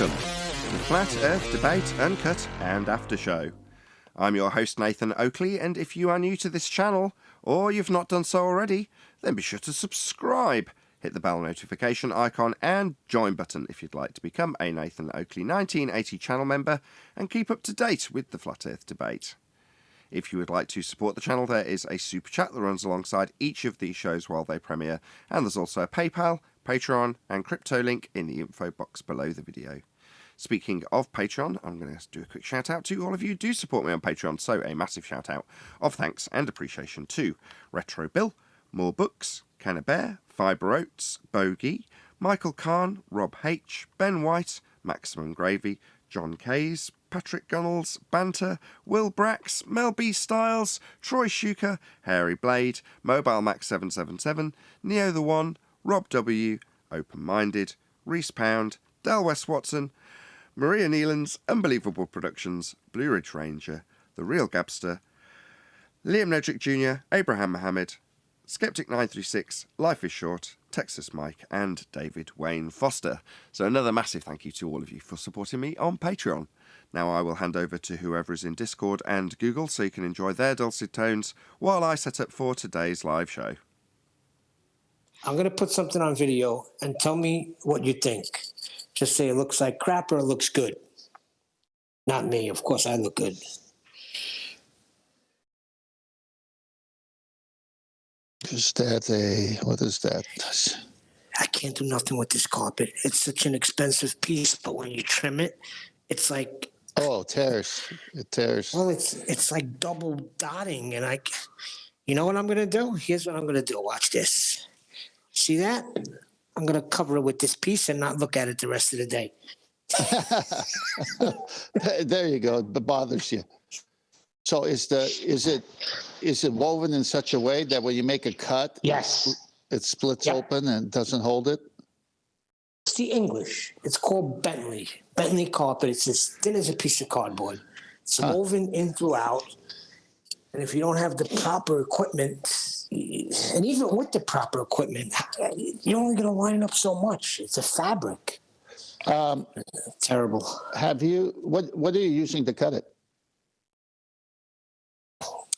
Welcome to the Flat Earth Debate Uncut and After Show. I'm your host Nathan Oakley, and if you are new to this channel, or you've not done so already, then be sure to subscribe. Hit the bell notification icon and join button if you'd like to become a Nathan Oakley 1980 channel member and keep up to date with the Flat Earth Debate. If you would like to support the channel, there is a super chat that runs alongside each of these shows while they premiere, and there's also a PayPal, Patreon and crypto link in the info box below the video. Speaking of Patreon, I'm going to do a quick shout out to all of you who do support me on Patreon, so a massive shout out of thanks and appreciation to Retro Bill, More Books, Canna Bear, Fibre Oats, Bogey, Michael Kahn, Rob H, Ben White, Maximum Gravy, John Kays, Patrick Gunnels, Banter, Will Brax, Mel B Styles, Troy Shuker, Hairy Blade, Mobile Max 777, Neo the One, Rob W, Open Minded, Reese Pound, Del West Watson, Maria Nealons, Unbelievable Productions, Blue Ridge Ranger, The Real Gabster, Liam Nedrick Jr., Abraham Mohammed, Skeptic 936, Life is Short, Texas Mike, and David Wayne Foster. So another massive thank you to all of you for supporting me on Patreon. Now I will hand over to whoever is in Discord and Google so you can enjoy their dulcet tones while I set up for today's live show. I'm going to put something on video and tell me what you think. Just say it looks like crap or it looks good. Not me. Of course, I look good. Is that what is that? I can't do nothing with this carpet. It's such an expensive piece, but when you trim it, it's like... Oh, it tears. It tears. Well, it's like double dotting, and you know what I'm going to do? Here's what I'm going to do. Watch this. See that? I'm going to cover it with this piece and not look at it the rest of the day. There you go. It bothers you. So is it woven in such a way that when you make a cut, Yes, it splits Yep. open and doesn't hold it? it's the English. It's called Bentley. Bentley carpet. It's as thin as a piece of cardboard. It's woven in throughout. And if you don't have the proper equipment, and even with the proper equipment, you're only going to line up so much. It's a fabric. Terrible. Have you? What are you using to cut it?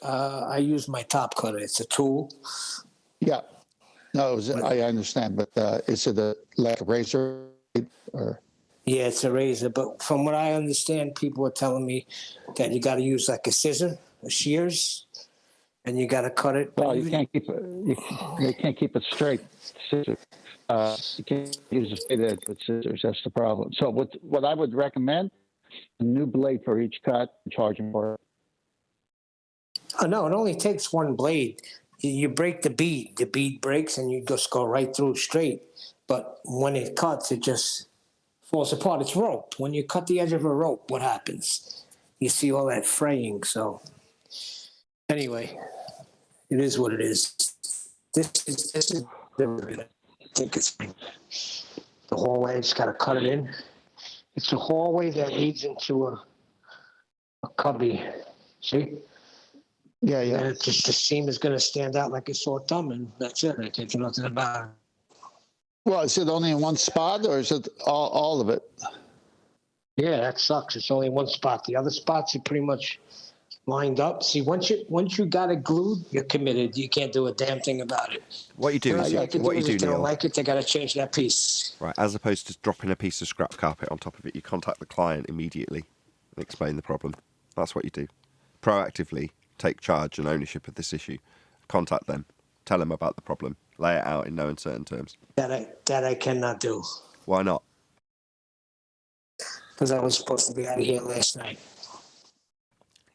I use my top cutter. It's a tool. Yeah. No, I understand, but is it like a razor or? Yeah, it's a razor. But from what I understand, people are telling me that you got to use like a scissor, a shears, and you got to cut it. Well, you can't keep it. You can't keep it straight. Scissors. You can't use a straight edge with scissors. That's the problem. So what I would recommend: a new blade for each cut. Charging for it. Oh, no, it only takes one blade. You break the bead breaks, and you just go right through straight. But when it cuts, it just falls apart. It's rope. When you cut the edge of a rope, what happens? You see all that fraying. So anyway, it is what it is. This is I think it's the hallway. Just got to cut it in. It's a hallway that leads into a cubby. See? Yeah. And it's just the seam is going to stand out like a sore thumb, and that's it. I can't do nothing about it. Well, is it only in one spot or is it all of it? Yeah, that sucks. It's only one spot. The other spots are pretty much lined up. See, once you got it glued, you're committed. You can't do a damn thing about it. What you do is, If they don't like it, they got to change that piece. right, as opposed to dropping a piece of scrap carpet on top of it, you contact the client immediately and explain the problem. That's what you do. Proactively take charge and ownership of this issue. Contact them. Tell them about the problem. Lay it out in no uncertain terms. That I cannot do. Why not? Because I was supposed to be out of here last night.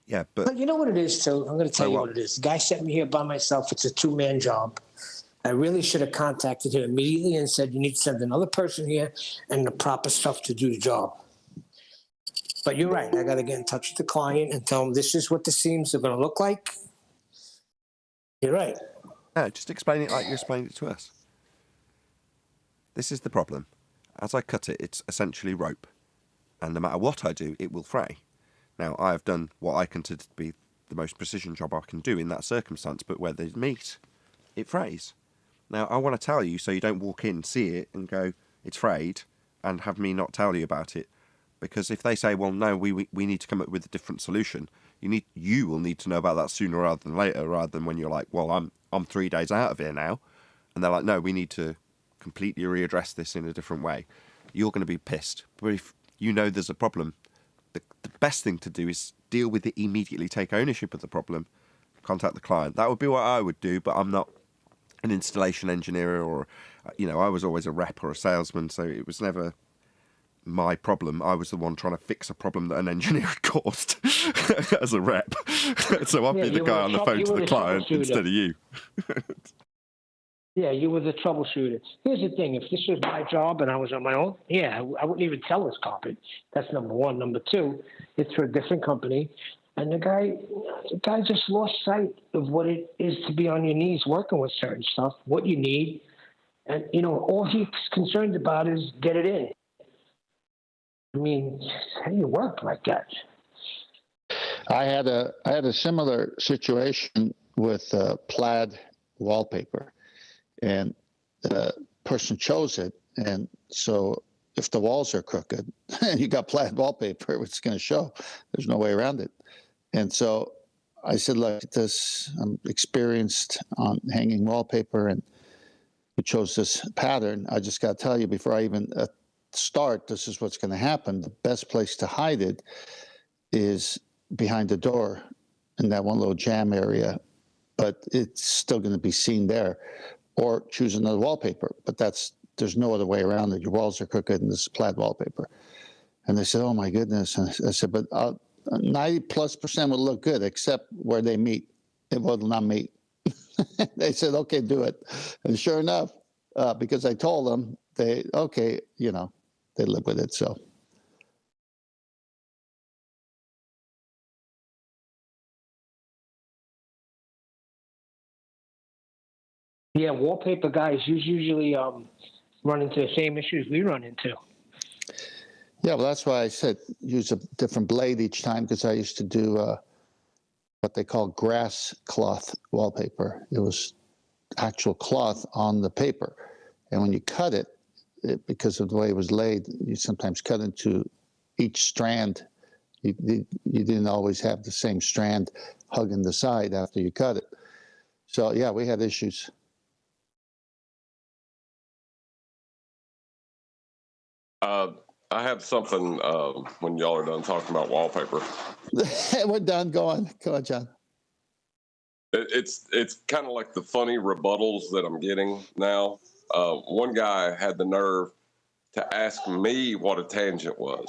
Yeah, But you know what it is, too? I'm going to tell you what it is. The guy sent me here by myself. It's a two-man job. I really should have contacted him immediately and said, you need to send another person here and the proper stuff to do the job. But you're right. I got to get in touch with the client and tell him this is what the seams are going to look like. You're right. Yeah, just explain it like you explained it to us. This is the problem. As I cut it, it's essentially rope. And no matter what I do, it will fray. Now, I have done what I consider to be the most precision job I can do in that circumstance, but where there's meat, it frays. Now, I want to tell you so you don't walk in, see it, and go, it's frayed, and have me not tell you about it. Because if they say, well, no, we need to come up with a different solution, you will need to know about that sooner rather than later, rather than when you're like, well, I'm 3 days out of here now, and they're like, no, we need to completely readdress this in a different way. You're going to be pissed. But if you know there's a problem, the best thing to do is deal with it immediately, take ownership of the problem, contact the client. That would be what I would do, but I'm not an installation engineer or, I was always a rep or a salesman, so it was never my problem. I was the one trying to fix a problem that an engineer had caused as a rep. So I'd be the guy on the phone to the client instead of you. Yeah, you were the troubleshooter. Here's the thing. If this was my job and I was on my own, I wouldn't even tell this carpet. That's number one. Number two, it's for a different company. And the guy just lost sight of what it is to be on your knees working with certain stuff, what you need. And, all he's concerned about is get it in. I mean, how do you work like that? I had a similar situation with plaid wallpaper, and the person chose it. And so if the walls are crooked and you got plaid wallpaper, it's going to show. There's no way around it. And so I said, look, I'm experienced on hanging wallpaper, and we chose this pattern. I just got to tell you, before I even start, this is what's going to happen. The best place to hide it is behind the door in that one little jam area, but it's still going to be seen there. Or choose another wallpaper, but there's no other way around it. Your walls are crooked and this is plaid wallpaper. And they said, oh my goodness. And I said, but 90+% will look good, except where they meet. It will not meet. They said, okay, do it. And sure enough, because I told them, they live with it. So. Yeah, wallpaper guys usually run into the same issues we run into. Yeah, well, that's why I said use a different blade each time, because I used to do what they call grass cloth wallpaper. It was actual cloth on the paper. And when you cut it, because of the way it was laid, you sometimes cut into each strand. You didn't always have the same strand hugging the side after you cut it. So, yeah, we had issues. I have something when y'all are done talking about wallpaper. We're done. Go on, John. It's kind of like the funny rebuttals that I'm getting now. One guy had the nerve to ask me what a tangent was,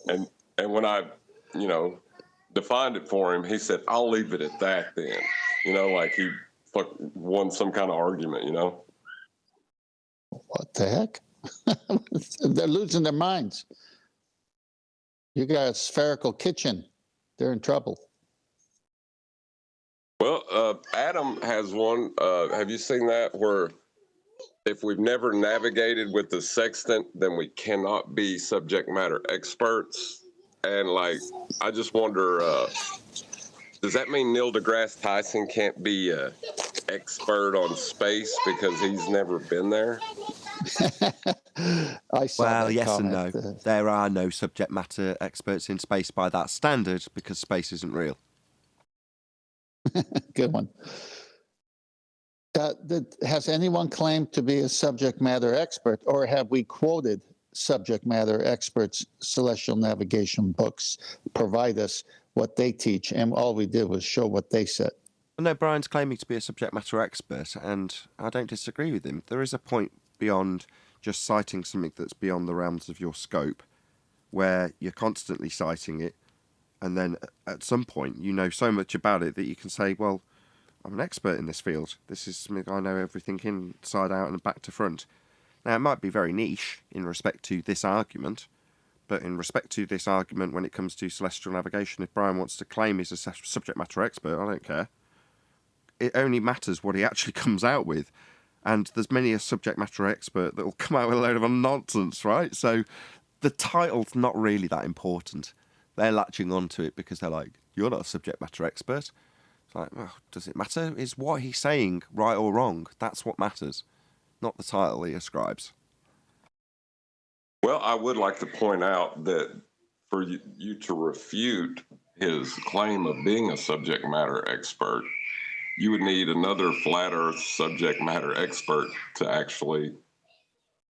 and when I, defined it for him, he said, "I'll leave it at that." Then, like he won some kind of argument. What the heck? They're losing their minds. You got a spherical kitchen. They're in trouble. Well, Adam has one. Have you seen that? Where if we've never navigated with the sextant, then we cannot be subject matter experts. And I just wonder, does that mean Neil deGrasse Tyson can't be an expert on space because he's never been there? I saw Well, that yes comment. and no. There are no subject matter experts in space by that standard, because space isn't real. Good one. Has anyone claimed to be a subject matter expert, or have we quoted subject matter experts? Celestial navigation books provide us what they teach, and all we did was show what they said. Well, no, Brian's claiming to be a subject matter expert, and I don't disagree with him. There is a point beyond just citing something that's beyond the realms of your scope, where you're constantly citing it, and then at some point you know so much about it that you can say, well, I'm an expert in this field. This is something I know everything inside out and back to front. Now, it might be very niche in respect to this argument, but in respect to this argument when it comes to celestial navigation, if Brian wants to claim he's a subject matter expert, I don't care. It only matters what he actually comes out with. And there's many a subject matter expert that will come out with a load of nonsense, right? So the title's not really that important. They're latching onto it because they're like, you're not a subject matter expert. It's like, well, does it matter? Is what he's saying right or wrong? That's what matters, not the title he ascribes. Well, I would like to point out that for you to refute his claim of being a subject matter expert, you would need another flat earth subject matter expert to actually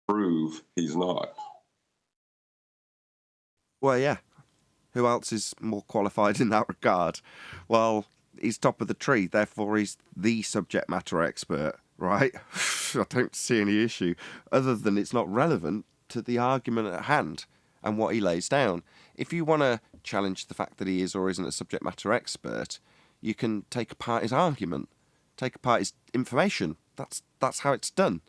prove he's not. Well, yeah. Who else is more qualified in that regard? Well, he's top of the tree, therefore he's the subject matter expert, right? I don't see any issue, other than it's not relevant to the argument at hand and what he lays down. If you want to challenge the fact that he is or isn't a subject matter expert, you can take apart his argument, take apart his information. That's how it's done.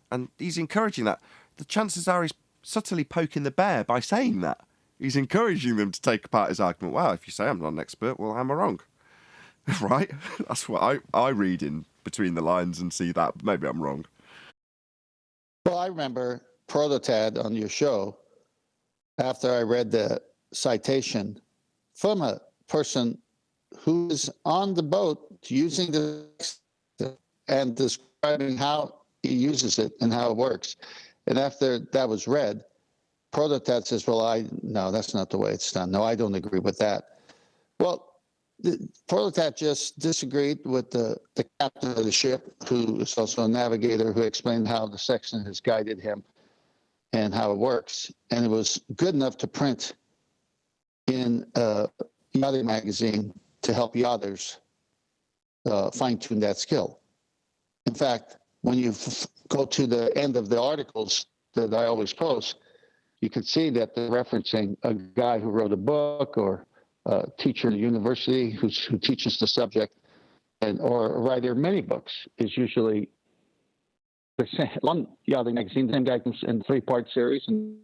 And he's encouraging that. The chances are he's subtly poking the bear by saying that. He's encouraging them to take apart his argument. Well, if you say I'm not an expert, well, am I wrong? Right? That's what I read in between the lines and see that. Maybe I'm wrong. Well, I remember Prototad on your show, after I read the citation from a person who is on the boat using the and describing how he uses it and how it works. And after that was read, Prototad says, well, no, that's not the way it's done. No, I don't agree with that. Well, Prototad just disagreed with the captain of the ship, who is also a navigator, who explained how the sextant has guided him and how it works. And it was good enough to print in a yachting magazine to help yachters fine-tune that skill. In fact, when you go to the end of the articles that I always post, you can see that they're referencing a guy who wrote a book or a teacher at a university who teaches the subject, or a writer of many books is usually the same. One yachting magazine, the same guy in a 3-part series, and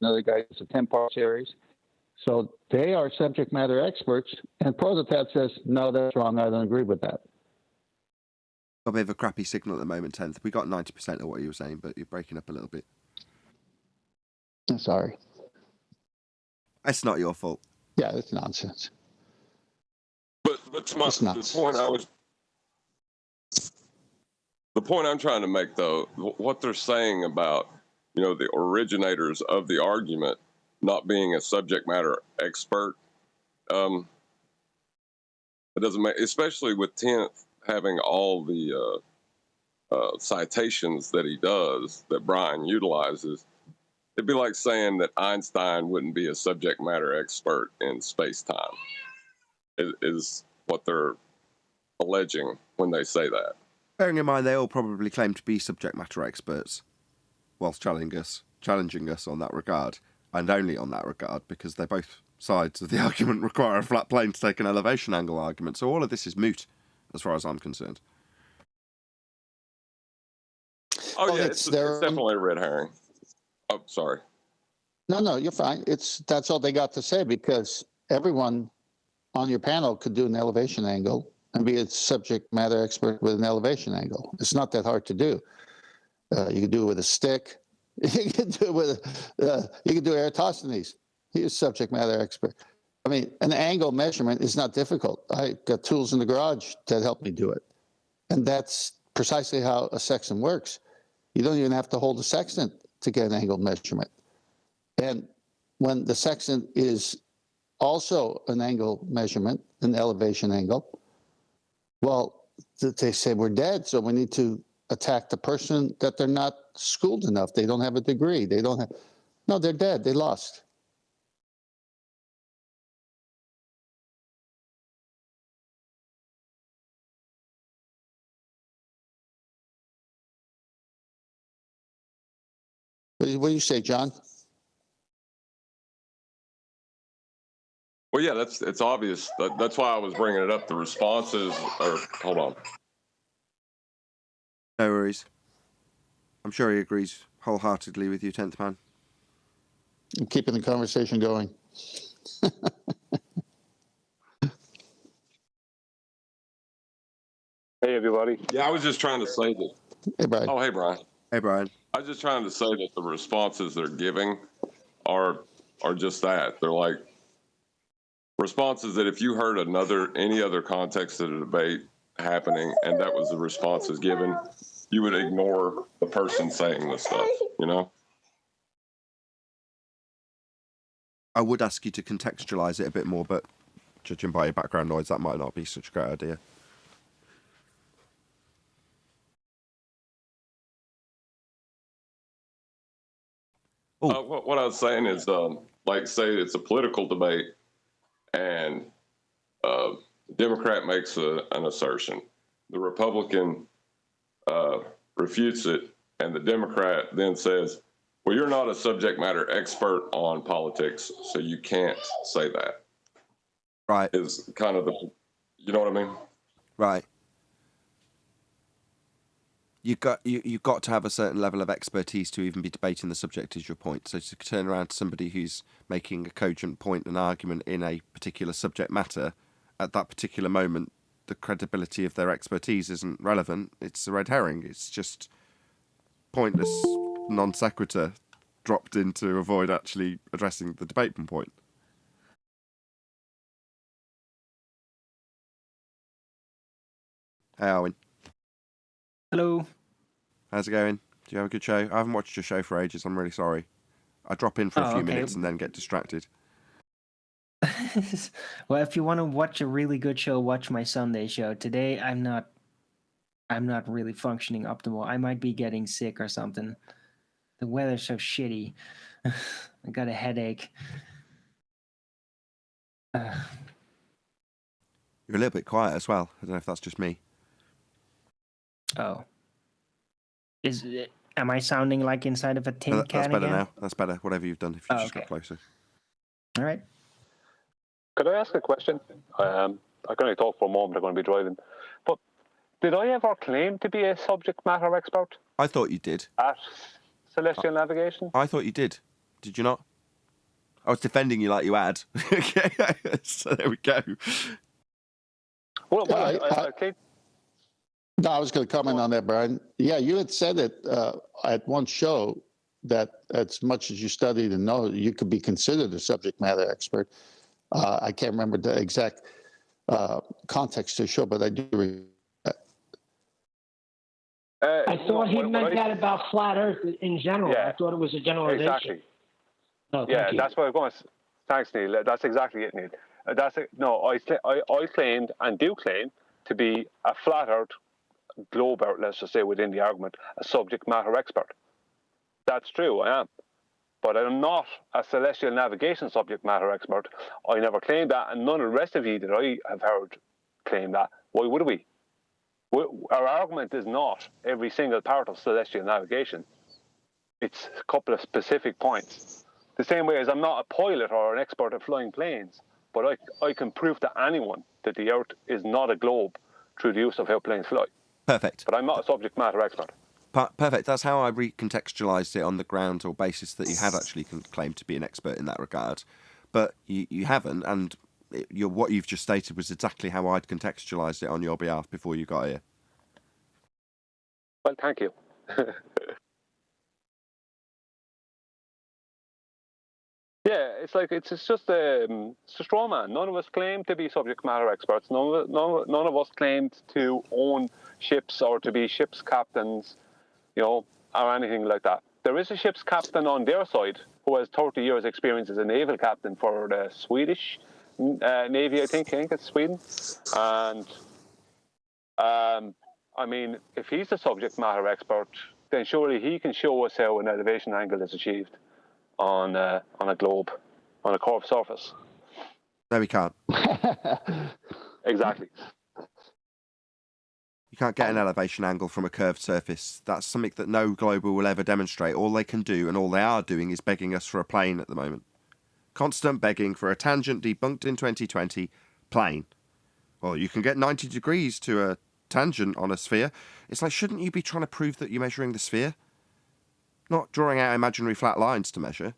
another guy is a 10-part series. So they are subject matter experts, and Prototad says, no, that's wrong. I don't agree with that. A bit of a crappy signal at the moment, 10th. We got 90% of what you were saying, but you're breaking up a little bit. I'm sorry. It's not your fault. Yeah, it's nonsense. But the point I'm trying to make, though, what they're saying about, the originators of the argument not being a subject matter expert, it doesn't make, especially with 10th having all the citations that he does that Brian utilizes. It'd be like saying that Einstein wouldn't be a subject matter expert in space-time, is what they're alleging when they say that. Bearing in mind they all probably claim to be subject matter experts whilst challenging us on that regard, and only on that regard, because they're both sides of the argument require a flat plane to take an elevation angle argument. So all of this is moot, as far as I'm concerned. Oh, well, yeah, it's definitely a red herring. Oh, sorry. No, you're fine. That's all they got to say, because everyone on your panel could do an elevation angle and be a subject matter expert with an elevation angle. It's not that hard to do. You can do it with a stick. You can do it with you can do Eratosthenes. He's a subject matter expert. I mean, an angle measurement is not difficult. I got tools in the garage that help me do it, and that's precisely how a sextant works. You don't even have to hold a sextant to get an angle measurement. And when the sextant is also an angle measurement, an elevation angle, well, they say we're dead, so we need to attack the person that they're not schooled enough. They don't have a degree. No, they're dead. They lost. What do you say, John? Well, yeah, it's obvious. That's why I was bringing it up. The responses are, hold on. No worries. I'm sure he agrees wholeheartedly with you, 10th man. I'm keeping the conversation going. Hey, everybody. Yeah, I was just trying to say that. Hey, Brian. Oh, hey, Brian. Hey, Brian. I was just trying to say that the responses they're giving are just that. They're like responses that if you heard any other context of the debate happening and that was the responses given, you would ignore the person saying this stuff, I would ask you to contextualise it a bit more, but judging by your background noise, that might not be such a great idea. What I was saying is, like, say it's a political debate, and the Democrat makes an assertion, the Republican refutes it, and the Democrat then says, well, you're not a subject matter expert on politics, so you can't say that. Right. Is kind of the, you know what I mean? Right. You've got to have a certain level of expertise to even be debating the subject, is your point. So to turn around to somebody who's making a cogent point and argument in a particular subject matter, at that particular moment, the credibility of their expertise isn't relevant. It's a red herring. It's just pointless non sequitur dropped in to avoid actually addressing the debate point. Hey, Arwin. Hello. How's it going? Do you have a good show? I haven't watched your show for ages. I'm really sorry. I drop in for a few minutes and then get distracted. Well, if you want to watch a really good show, watch my Sunday show. Today, I'm not really functioning optimal. I might be getting sick or something. The weather's so shitty. I got a headache. You're a little bit quiet as well. I don't know if that's just me. Oh. Am I sounding like inside of a tin can That's better again? now. That's better. Whatever you've done, if you just got closer. All right. Could I ask a question? I can only talk for a moment. I'm going to be driving. But did I ever claim to be a subject matter expert I thought you did. at celestial navigation? I thought you did. Did you not? I was defending you like you had. So there we go. Well, No, I was going to comment on that, Brian. Yeah, you had said it at one show that as much as you studied and know, you could be considered a subject matter expert. I can't remember the exact context to the show, but I do remember that. I thought he meant that about flat Earth in general. Yeah, I thought it was a generalization. Exactly. No, Yeah, thank you. that's what I'm going to. Thanks, Neil. That's exactly it, Neil. I claimed and do claim to be a flat Earth globe, let's just say within the argument, a subject matter expert. That's true, I am. But I'm not a celestial navigation subject matter expert. I never claimed that, and none of the rest of you that I have heard claim that. Why would we? Our argument is not every single part of celestial navigation. It's a couple of specific points. The same way as I'm not a pilot or an expert at flying planes, but I can prove to anyone that the Earth is not a globe through the use of how planes fly. Perfect. But I'm not a subject matter expert. Perfect. That's how I recontextualised it on the ground or basis that you had actually claimed to be an expert in that regard. But you haven't, and what you've just stated was exactly how I'd contextualised it on your behalf before you got here. Well, thank you. Yeah, it's like it's just a straw man. None of us claim to be subject matter experts. None of us claimed to own ships or to be ships captains, or anything like that. There is a ship's captain on their side who has 30 years experience as a naval captain for the Swedish Navy, I think it's Sweden. And I mean, if he's a subject matter expert, then surely he can show us how an elevation angle is achieved on a globe, on a curved surface. No, we can't. Exactly. You can't get an elevation angle from a curved surface. That's something that no globe will ever demonstrate. All they can do, and all they are doing, is begging us for a plane at the moment. Constant begging for a tangent debunked in 2020, plane. Well, you can get 90 degrees to a tangent on a sphere. It's like, shouldn't you be trying to prove that you're measuring the sphere? Not drawing out imaginary flat lines to measure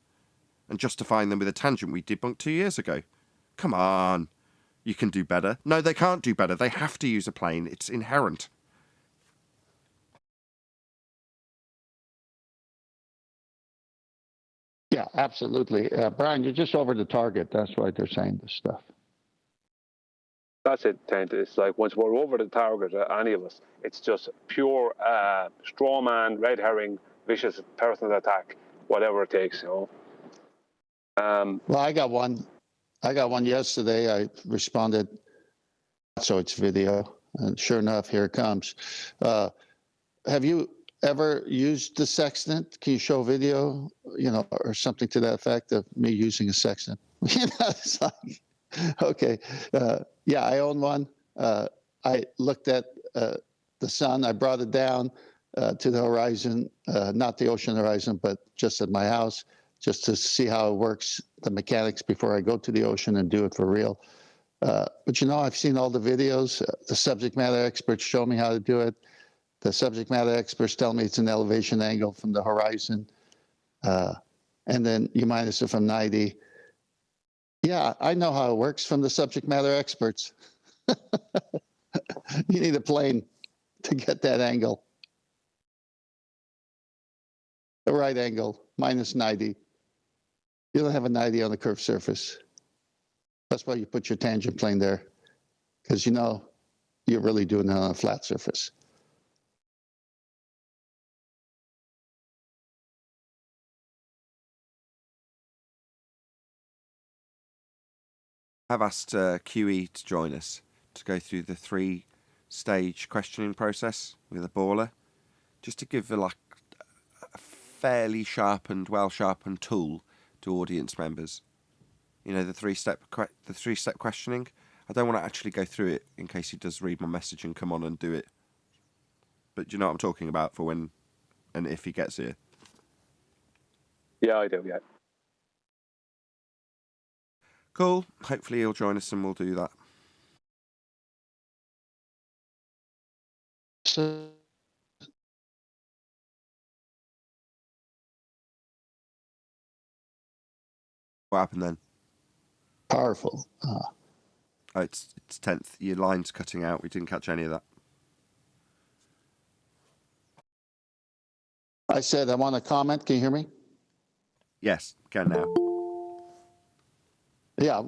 and justifying them with a tangent we debunked 2 years ago. Come on. You can do better. No, they can't do better. They have to use a plane. It's inherent. Yeah, absolutely. Brian, you're just over the target. That's why they're saying this stuff. That's it, Tent. It's like once we're over the target, any of us, it's just pure straw man, red herring, vicious personal attack, whatever it takes, Well, I got one. I got one yesterday. I responded, so it's video, and sure enough, here it comes. Have you ever used the sextant? Can you show video, or something to that effect of me using a sextant? It's like, okay, yeah, I own one. I looked at the sun. I brought it down to the horizon, not the ocean horizon, but just at my house, just to see how it works, the mechanics before I go to the ocean and do it for real. But I've seen all the videos. The subject matter experts show me how to do it. The subject matter experts tell me it's an elevation angle from the horizon. And then you minus it from 90. Yeah, I know how it works from the subject matter experts. You need a plane to get that angle. The right angle, minus 90. You don't have a 90 on the curved surface. That's why you put your tangent plane there, because you're really doing it on a flat surface. I've asked QE to join us to go through the 3-stage questioning process with a baller, just to give a fairly sharpened, well-sharpened tool to audience members. The three-step questioning. I don't want to actually go through it in case he does read my message and come on and do it. But do you know what I'm talking about for when and if he gets here? Yeah, I do. Yeah. Cool. Hopefully he'll join us and we'll do that. So, What happened then? powerful. Oh, it's 10th. Your line's cutting out. We didn't catch any of that. I said I want to comment. Can you hear me? Yes, can now. Yeah.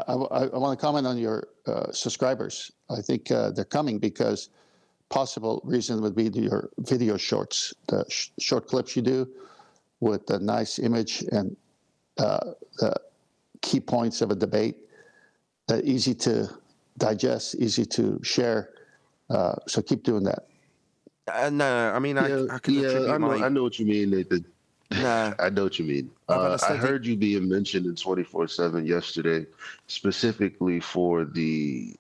I want to comment on your subscribers. I think they're coming because possible reason would be your video shorts, the short clips you do with a nice image and the key points of a debate. Easy to digest, easy to share. So keep doing that. No, I mean, I can attribute I know what you mean, Nathan. Nah. I know what you mean. I heard you being mentioned in 24/7 yesterday, specifically for the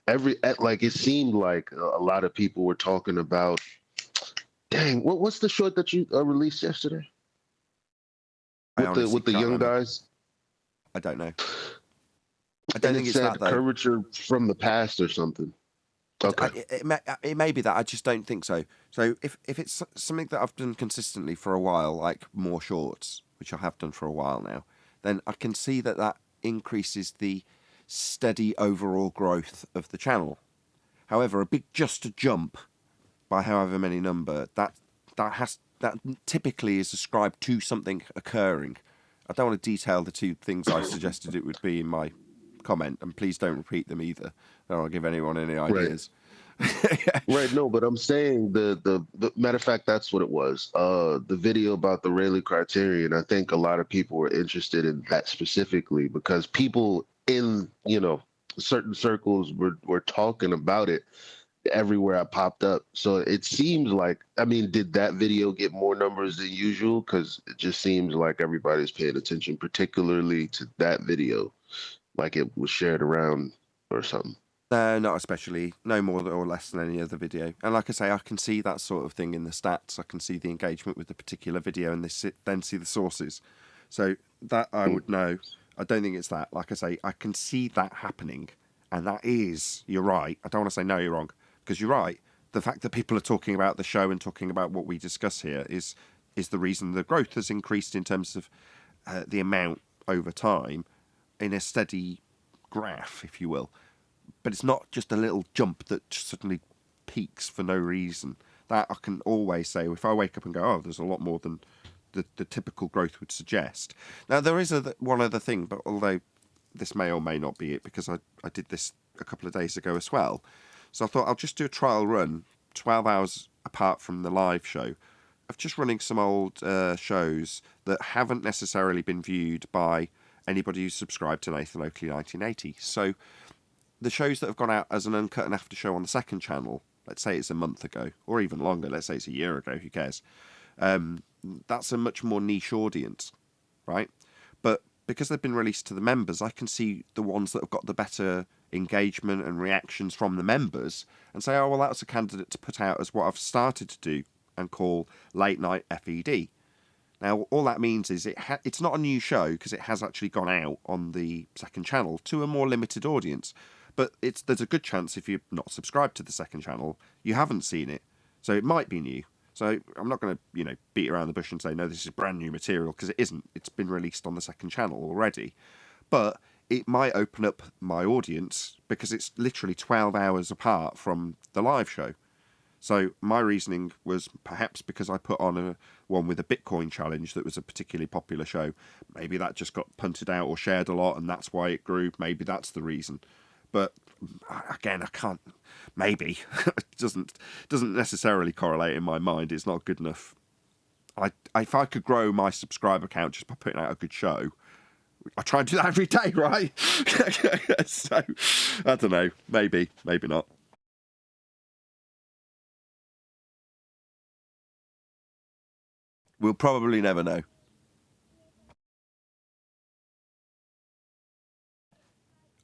it seemed like a lot of people were talking about. Dang, what's the short that you released yesterday? With the young guys. I don't know. I don't think it's that though. Curvature from the past or something. Okay. It may be that. I just don't think so. So if it's something that I've done consistently for a while, like more shorts, which I have done for a while now, then I can see that increases the steady overall growth of the channel. However, just a jump by however many number, that typically is ascribed to something occurring. I don't want to detail the 2 things I suggested it would be in my comment, and please don't repeat them either. I don't want to give anyone any ideas. Right. No, but I'm saying the matter of fact, that's what it was. The video about the Rayleigh criterion. I think a lot of people were interested in that specifically because people in certain circles were talking about it everywhere I popped up. So it seems like, did that video get more numbers than usual? Because it just seems like everybody's paying attention, particularly to that video, like it was shared around or something. No, not especially. No more or less than any other video. And like I say, I can see that sort of thing in the stats. I can see the engagement with the particular video and then see the sources. So that I would know. I don't think it's that. Like I say, I can see that happening. And that is, you're right. I don't want to say no, you're wrong. Because you're right. The fact that people are talking about the show and talking about what we discuss here is the reason the growth has increased in terms of the amount over time in a steady graph, if you will. But it's not just a little jump that suddenly peaks for no reason. That I can always say, if I wake up and go, oh, there's a lot more than the typical growth would suggest. Now, there is one other thing, but although this may or may not be it, because I did this a couple of days ago as well. So I thought I'll just do a trial run, 12 hours apart from the live show, of just running some old shows that haven't necessarily been viewed by anybody who's subscribed to Nathan Oakley 1980. So the shows that have gone out as an uncut and after show on the second channel, let's say it's a month ago, or even longer, let's say it's a year ago, who cares? That's a much more niche audience, right? But because they've been released to the members, I can see the ones that have got the better engagement and reactions from the members and say, oh, well, that's a candidate to put out as what I've started to do and call Late Night FED. Now, all that means is it's not a new show because it has actually gone out on the second channel to a more limited audience. But there's a good chance if you're not subscribed to the second channel, you haven't seen it. So it might be new. So I'm not going to, beat around the bush and say, no, this is brand new material, because it isn't. It's been released on the second channel already. But it might open up my audience because it's literally 12 hours apart from the live show. So my reasoning was perhaps because I put on one with a Bitcoin challenge that was a particularly popular show. Maybe that just got punted out or shared a lot, and that's why it grew. Maybe that's the reason. But again, I can't. Maybe it doesn't necessarily correlate in my mind. It's not good enough. If I could grow my subscriber count just by putting out a good show, I try and do that every day, right? So I don't know. Maybe not. We'll probably never know.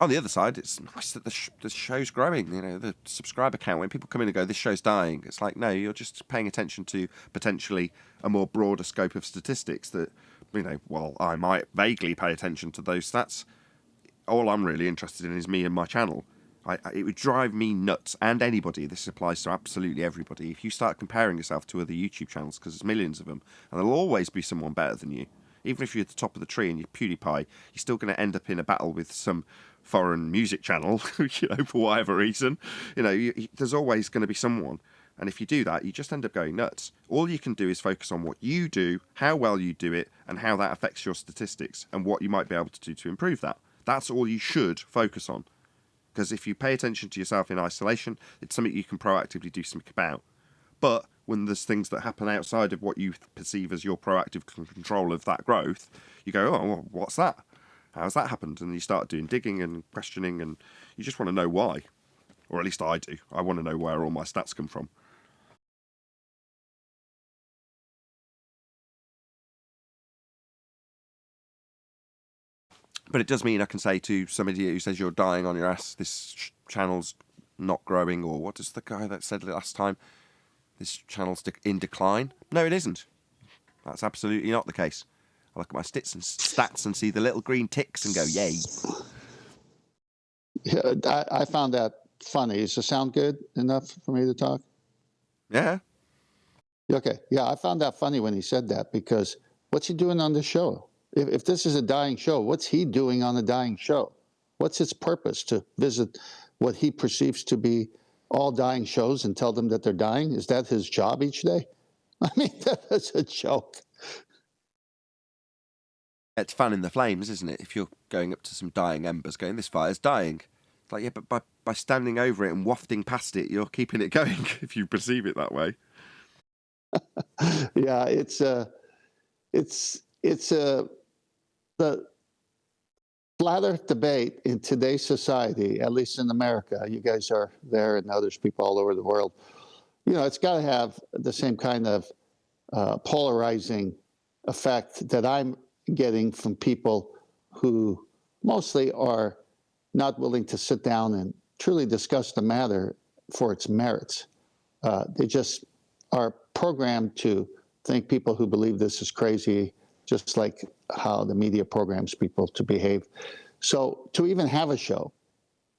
On the other side, it's nice that the show's growing. The subscriber count, when people come in and go, this show's dying, it's like, no, you're just paying attention to potentially a more broader scope of statistics that, while I might vaguely pay attention to those stats, all I'm really interested in is me and my channel. It would drive me nuts, and anybody, this applies to absolutely everybody, if you start comparing yourself to other YouTube channels, because there's millions of them, and there'll always be someone better than you. Even if you're at the top of the tree and you're PewDiePie, you're still going to end up in a battle with some foreign music channel, for whatever reason. There's always going to be someone. And if you do that, you just end up going nuts. All you can do is focus on what you do, how well you do it, and how that affects your statistics, and what you might be able to do to improve that. That's all you should focus on. Because if you pay attention to yourself in isolation, it's something you can proactively do something about. But when there's things that happen outside of what you perceive as your proactive control of that growth, you go, oh, well, what's that? How's that happened? And you start doing digging and questioning, and you just want to know why. Or at least I do. I want to know where all my stats come from. But it does mean I can say to somebody who says you're dying on your ass, this channel's not growing, or what does the guy that said it last time? This channel's in decline. No, it isn't. That's absolutely not the case. I look at my stats and see the little green ticks and go, yay. Yeah, I found that funny. Does it sound good enough for me to talk? Yeah. Okay. Yeah, I found that funny when he said that, because what's he doing on the show? If this is a dying show, what's he doing on a dying show? What's its purpose? To visit what he perceives to be all dying shows and tell them that they're dying? Is that his job each day? I mean, that's a joke. It's fanning the flames, isn't it? If you're going up to some dying embers going, this fire's dying. It's like, yeah, but by standing over it and wafting past it, you're keeping it going, if you perceive it that way. Yeah, the flat earth debate in today's society, at least in America, you guys are there and others, people all over the world, it's got to have the same kind of polarizing effect that I'm getting from people who mostly are not willing to sit down and truly discuss the matter for its merits. They just are programmed to think people who believe this is crazy, just like how the media programs people to behave. So to even have a show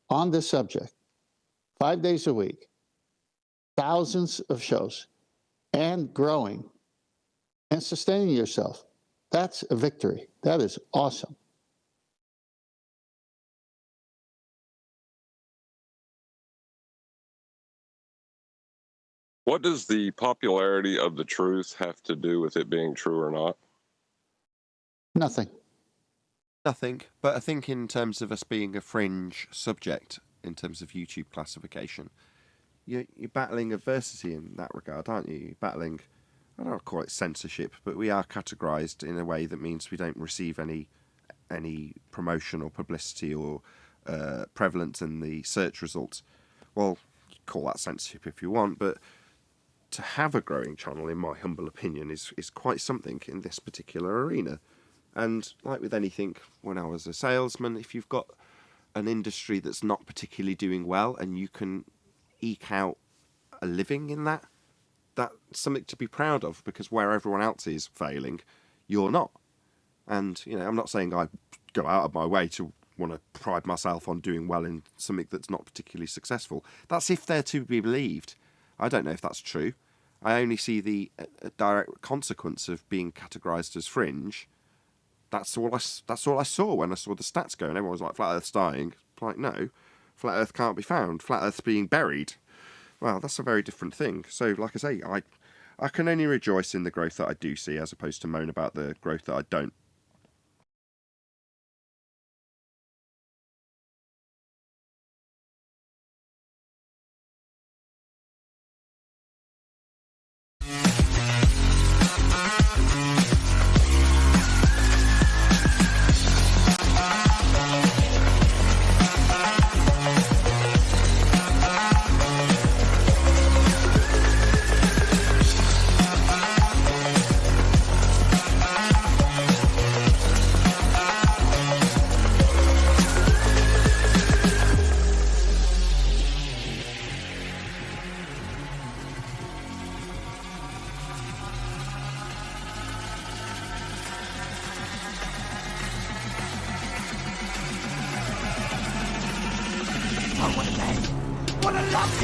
on this subject, 5 days a week, thousands of shows, and growing and sustaining yourself, that's a victory. That is awesome. What does the popularity of the truth have to do with it being true or not? Nothing. Nothing. But I think in terms of us being a fringe subject, in terms of YouTube classification, you're battling adversity in that regard, aren't you? You're battling I don't call it censorship, but we are categorized in a way that means we don't receive any promotion or publicity or prevalence in the search results. Well, call that censorship if you want, but to have a growing channel, in my humble opinion, is quite something in this particular arena. And like with anything, when I was a salesman, if you've got an industry that's not particularly doing well and you can eke out a living in that, that's something to be proud of, because where everyone else is failing, you're not. And, you know, I'm not saying I go out of my way to want to pride myself on doing well in something that's not particularly successful. That's if they're to be believed. I don't know if that's true. I only see the direct consequence of being categorised as fringe. That's all I saw when I saw the stats go, and everyone was like, "Flat Earth's dying." Like, no, Flat Earth can't be found. Flat Earth's being buried. Well, that's a very different thing. So, like I say, I can only rejoice in the growth that I do see, as opposed to moan about the growth that I don't.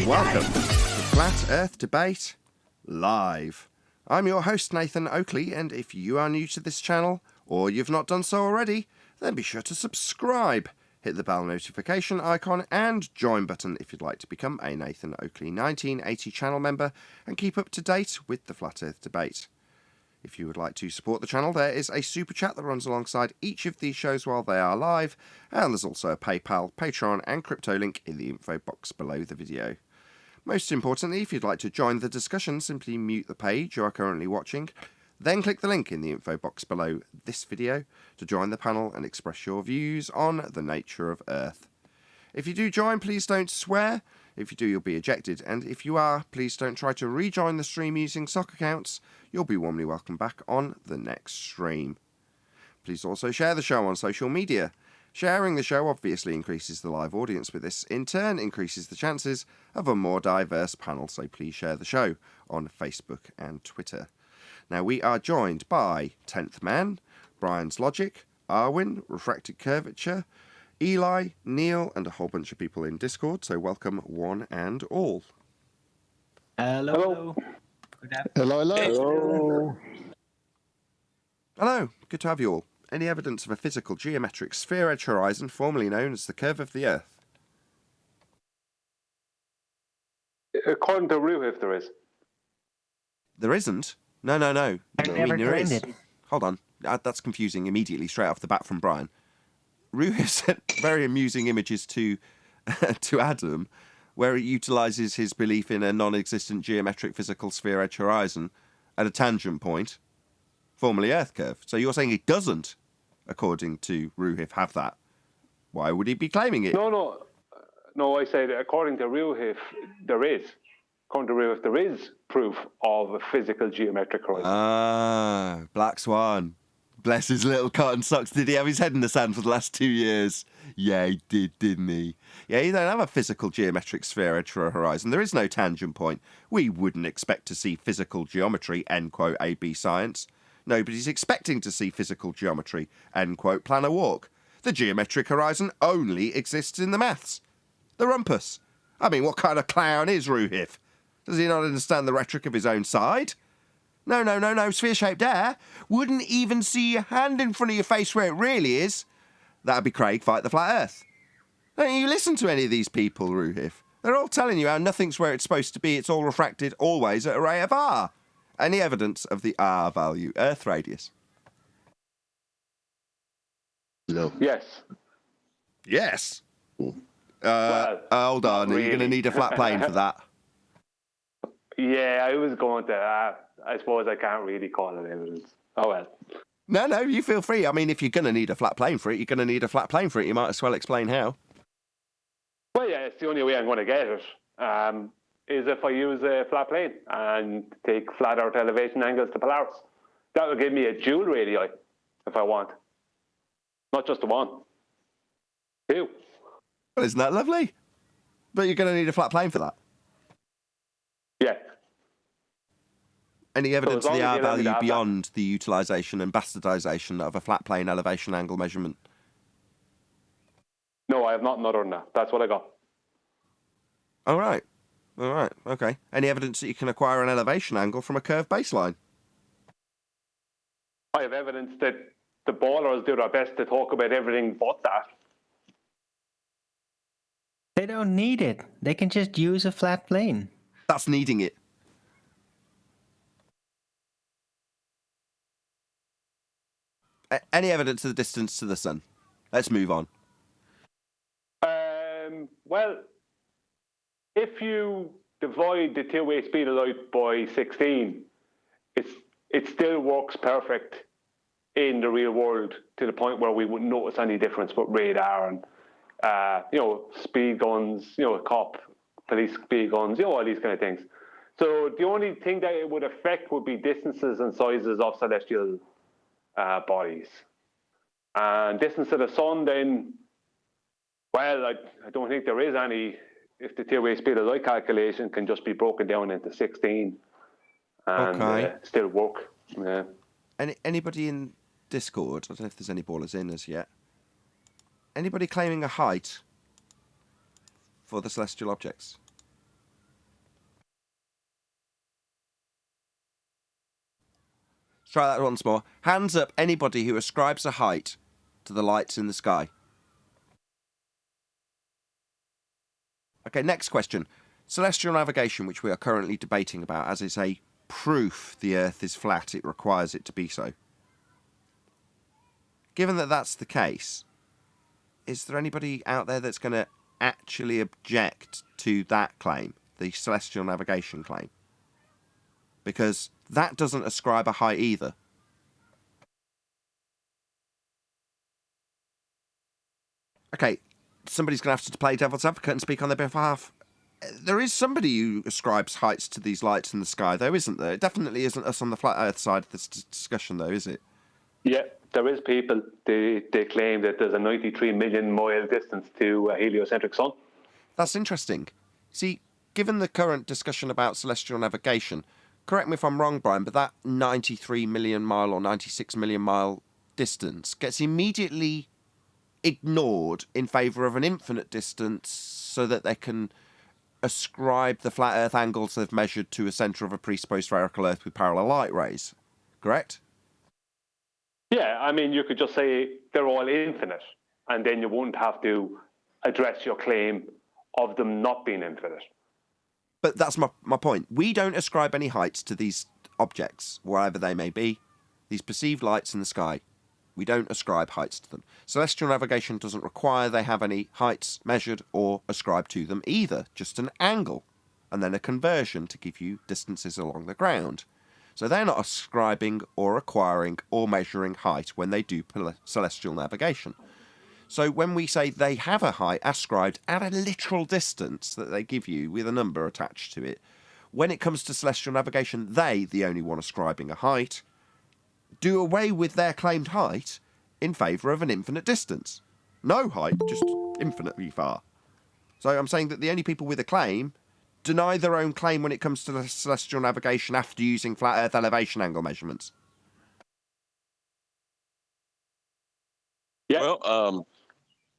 Welcome to Flat Earth Debate Live. I'm your host, Nathan Oakley, and if you are new to this channel, or you've not done so already, then be sure to subscribe. Hit the bell notification icon and join button if you'd like to become a Nathan Oakley 1980 channel member and keep up to date with the Flat Earth Debate. If you would like to support the channel, there is a super chat that runs alongside each of these shows while they are live, and there's also a PayPal, Patreon and crypto link in the info box below the video. Most importantly, if you'd like to join the discussion, simply mute the page you are currently watching, then click the link in the info box below this video to join the panel and express your views on the nature of Earth. If you do join, please don't swear. If you do, you'll be ejected, and if you are, please don't try to rejoin the stream using sock accounts. You'll be warmly welcome back on the next stream. Please also share the show on social media. Sharing the show obviously increases the live audience, but this in turn increases the chances of a more diverse panel, so please share the show on Facebook and Twitter. Now, we are joined by 10th Man, Brian's Logic, Arwin, Refracted Curvature, Eli, Neil, and a whole bunch of people in Discord, so welcome one and all. Hello. Good Hello, hello. Hello. Hello, good to have you all. Any evidence of a physical geometric sphere-edge horizon, formerly known as the curve of the Earth? According to Ruhif, there is. There isn't. No. I've never there claimed is. it. Hold on, that's confusing immediately, straight off the bat from Brian. Ruhif sent very amusing images to Adam, where he utilises his belief in a non-existent geometric physical sphere-edge horizon at a tangent point, formerly Earth curve. So you're saying it doesn't, according to Ruhif, have that? Why would he be claiming it? No. I said according to Ruhif, there is. According to Ruhif, there is proof of a physical geometric horizon. Ah, Black Swan. Bless his little cotton socks. Did he have his head in the sand for the last 2 years? Yeah, he did, didn't he? Yeah, you don't have a physical geometric sphere edge for a horizon. There is no tangent point. We wouldn't expect to see physical geometry, end quote, AB science. Nobody's expecting to see physical geometry, end quote, plan a walk. The geometric horizon only exists in the maths. The rumpus. I mean, what kind of clown is Ruhif? Does he not understand the rhetoric of his own side? No, sphere-shaped air. Wouldn't even see your hand in front of your face where it really is. That'd be Craig fight the flat earth. Don't you listen to any of these people, Ruhif? They're all telling you how nothing's where it's supposed to be. It's all refracted always at a rate of r. Any evidence of the r value, Earth radius? No. Yes. Yes. Well, Hold on, not are you going to really. need a flat plane for that? Yeah, Yeah, I was going to. I suppose I can't really call it evidence. Oh well. No, you feel free. I mean, if you're going to need a flat plane for it, you're going to need a flat plane for it. You might as well explain how. Well, yeah, it's the only way I'm going to get it. Is if I use a flat plane and take flat Earth elevation angles to Polaris. That will give me a dual radii if I want. Not just the one. Two. Well, isn't that lovely? But you're going to need a flat plane for that. Yeah. Any evidence as of long the as R you let me value have that. beyond the utilisation and bastardisation of a flat plane elevation angle measurement? No, I have nothing other than that. That's what I got. All right, okay. Any evidence that you can acquire an elevation angle from a curved baseline? I have evidence that the ballers do their best to talk about everything but that. They don't need it. They can just use a flat plane. That's needing it. Any evidence of the distance to the sun? Let's move on. Well, if you divide the two-way speed of light by 16, it still works perfect in the real world to the point where we wouldn't notice any difference with radar and speed guns, cop, police speed guns, all these kind of things. So the only thing that it would affect would be distances and sizes of celestial bodies. And distance to the sun, then, well, I don't think there is any. If the two-way speed of light calculation can just be broken down into 16 and still work. Yeah. Anybody in Discord? I don't know if there's any ballers in as yet. Anybody claiming a height for the celestial objects? Let's try that once more. Hands up, anybody who ascribes a height to the lights in the sky. Okay, next question. Celestial navigation, which we are currently debating about, as is a proof the Earth is flat, it requires it to be so. Given that that's the case, is there anybody out there that's going to actually object to that claim, the celestial navigation claim? Because that doesn't ascribe a height either. Okay, somebody's going to have to play devil's advocate and speak on their behalf. There is somebody who ascribes heights to these lights in the sky, though, isn't there? It definitely isn't us on the flat Earth side of this discussion, though, is it? Yeah, there is people. They claim that there's a 93 million mile distance to a heliocentric sun. That's interesting. See, given the current discussion about celestial navigation, correct me if I'm wrong, Brian, but that 93 million mile or 96 million mile distance gets immediately ignored in favour of an infinite distance so that they can ascribe the flat Earth angles they've measured to a centre of a presupposed spherical Earth with parallel light rays. Correct? Yeah, I mean, you could just say they're all infinite, and then you wouldn't have to address your claim of them not being infinite. But that's my point. We don't ascribe any heights to these objects, wherever they may be, these perceived lights in the sky. We don't ascribe heights to them. Celestial navigation doesn't require they have any heights measured or ascribed to them either, just an angle, and then a conversion to give you distances along the ground. So they're not ascribing or acquiring or measuring height when they do celestial navigation. So when we say they have a height ascribed at a literal distance that they give you with a number attached to it, when it comes to celestial navigation, they, the only one ascribing a height, do away with their claimed height in favour of an infinite distance. No height, just infinitely far. So I'm saying that the only people with a claim deny their own claim when it comes to the celestial navigation after using flat Earth elevation angle measurements. Yeah. Well,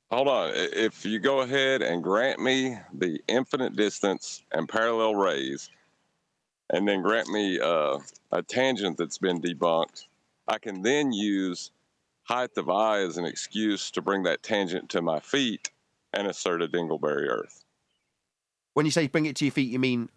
hold on. If you go ahead and grant me the infinite distance and parallel rays, and then grant me a tangent that's been debunked, I can then use height of eye as an excuse to bring that tangent to my feet and assert a Dingleberry Earth. When you say bring it to your feet, you mean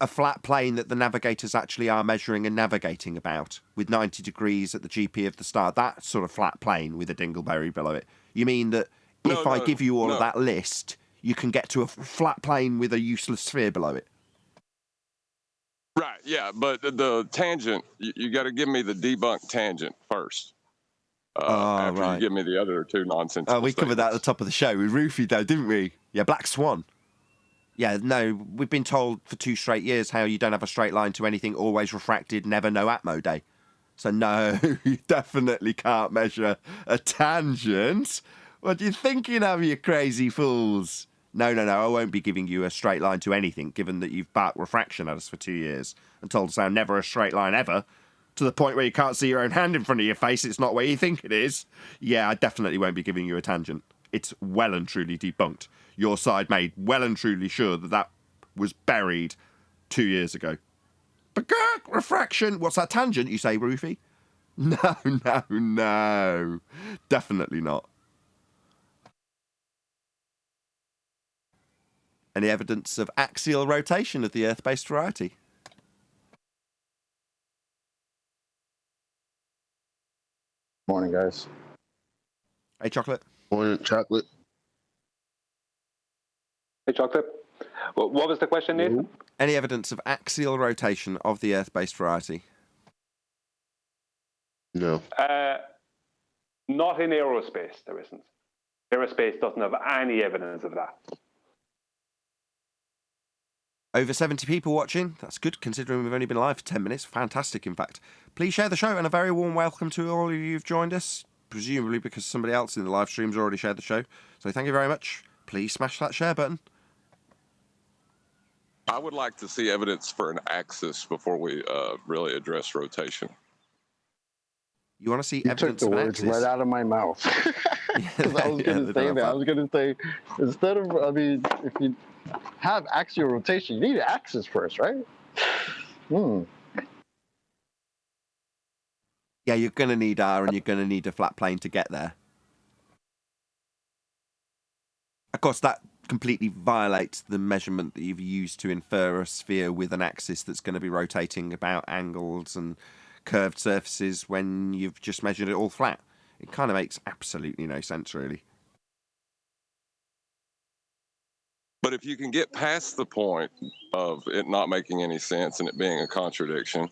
a flat plane that the navigators actually are measuring and navigating about, with 90 degrees at the GP of the star, that sort of flat plane with a Dingleberry below it. You mean that if I give you all of that list, you can get to a flat plane with a useless sphere below it? Right. Yeah, but the tangent, you got to give me the debunked tangent first. After you give me the other two nonsensical we covered that at the statements. top of the show with Rufy, though, didn't we? Yeah, Black Swan. Yeah, no, we've been told for 2 straight years how you don't have a straight line to anything, always refracted, never no Atmo day. So no, you definitely can't measure a tangent. What are you thinking of, you crazy fools? No, I won't be giving you a straight line to anything, given that you've barked refraction at us for 2 years and told us how never a straight line ever, to the point where you can't see your own hand in front of your face, it's not where you think it is. Yeah, I definitely won't be giving you a tangent. It's well and truly debunked. Your side made well and truly sure that that was buried 2 years ago. But refraction, what's that tangent, you say, Rufy? No. Definitely not. Any evidence of axial rotation of the Earth-based variety? Morning, guys. Hey, Chocolate. Morning, Chocolate. Hey, Chocolate. What was the question, Nathan? Any evidence of axial rotation of the Earth-based variety? No. Not in aerospace, there isn't. Aerospace doesn't have any evidence of that. Over 70 people watching. That's good, considering we've only been live for 10 minutes. Fantastic, in fact. Please share the show, and a very warm welcome to all of you who've joined us, presumably because somebody else in the live stream's already shared the show. So thank you very much. Please smash that share button. I would like to see evidence for an axis before we really address rotation. You want to see You evidence took the of an words axis? right out of my mouth. Because I was going to say that. I was going to say, instead of, if you have axial rotation, you need an axis first, right? Yeah, you're going to need R and you're going to need a flat plane to get there. Of course, that completely violates the measurement that you've used to infer a sphere with an axis that's going to be rotating about angles and curved surfaces when you've just measured it all flat. It kind of makes absolutely no sense, really. But if you can get past the point of it not making any sense and it being a contradiction,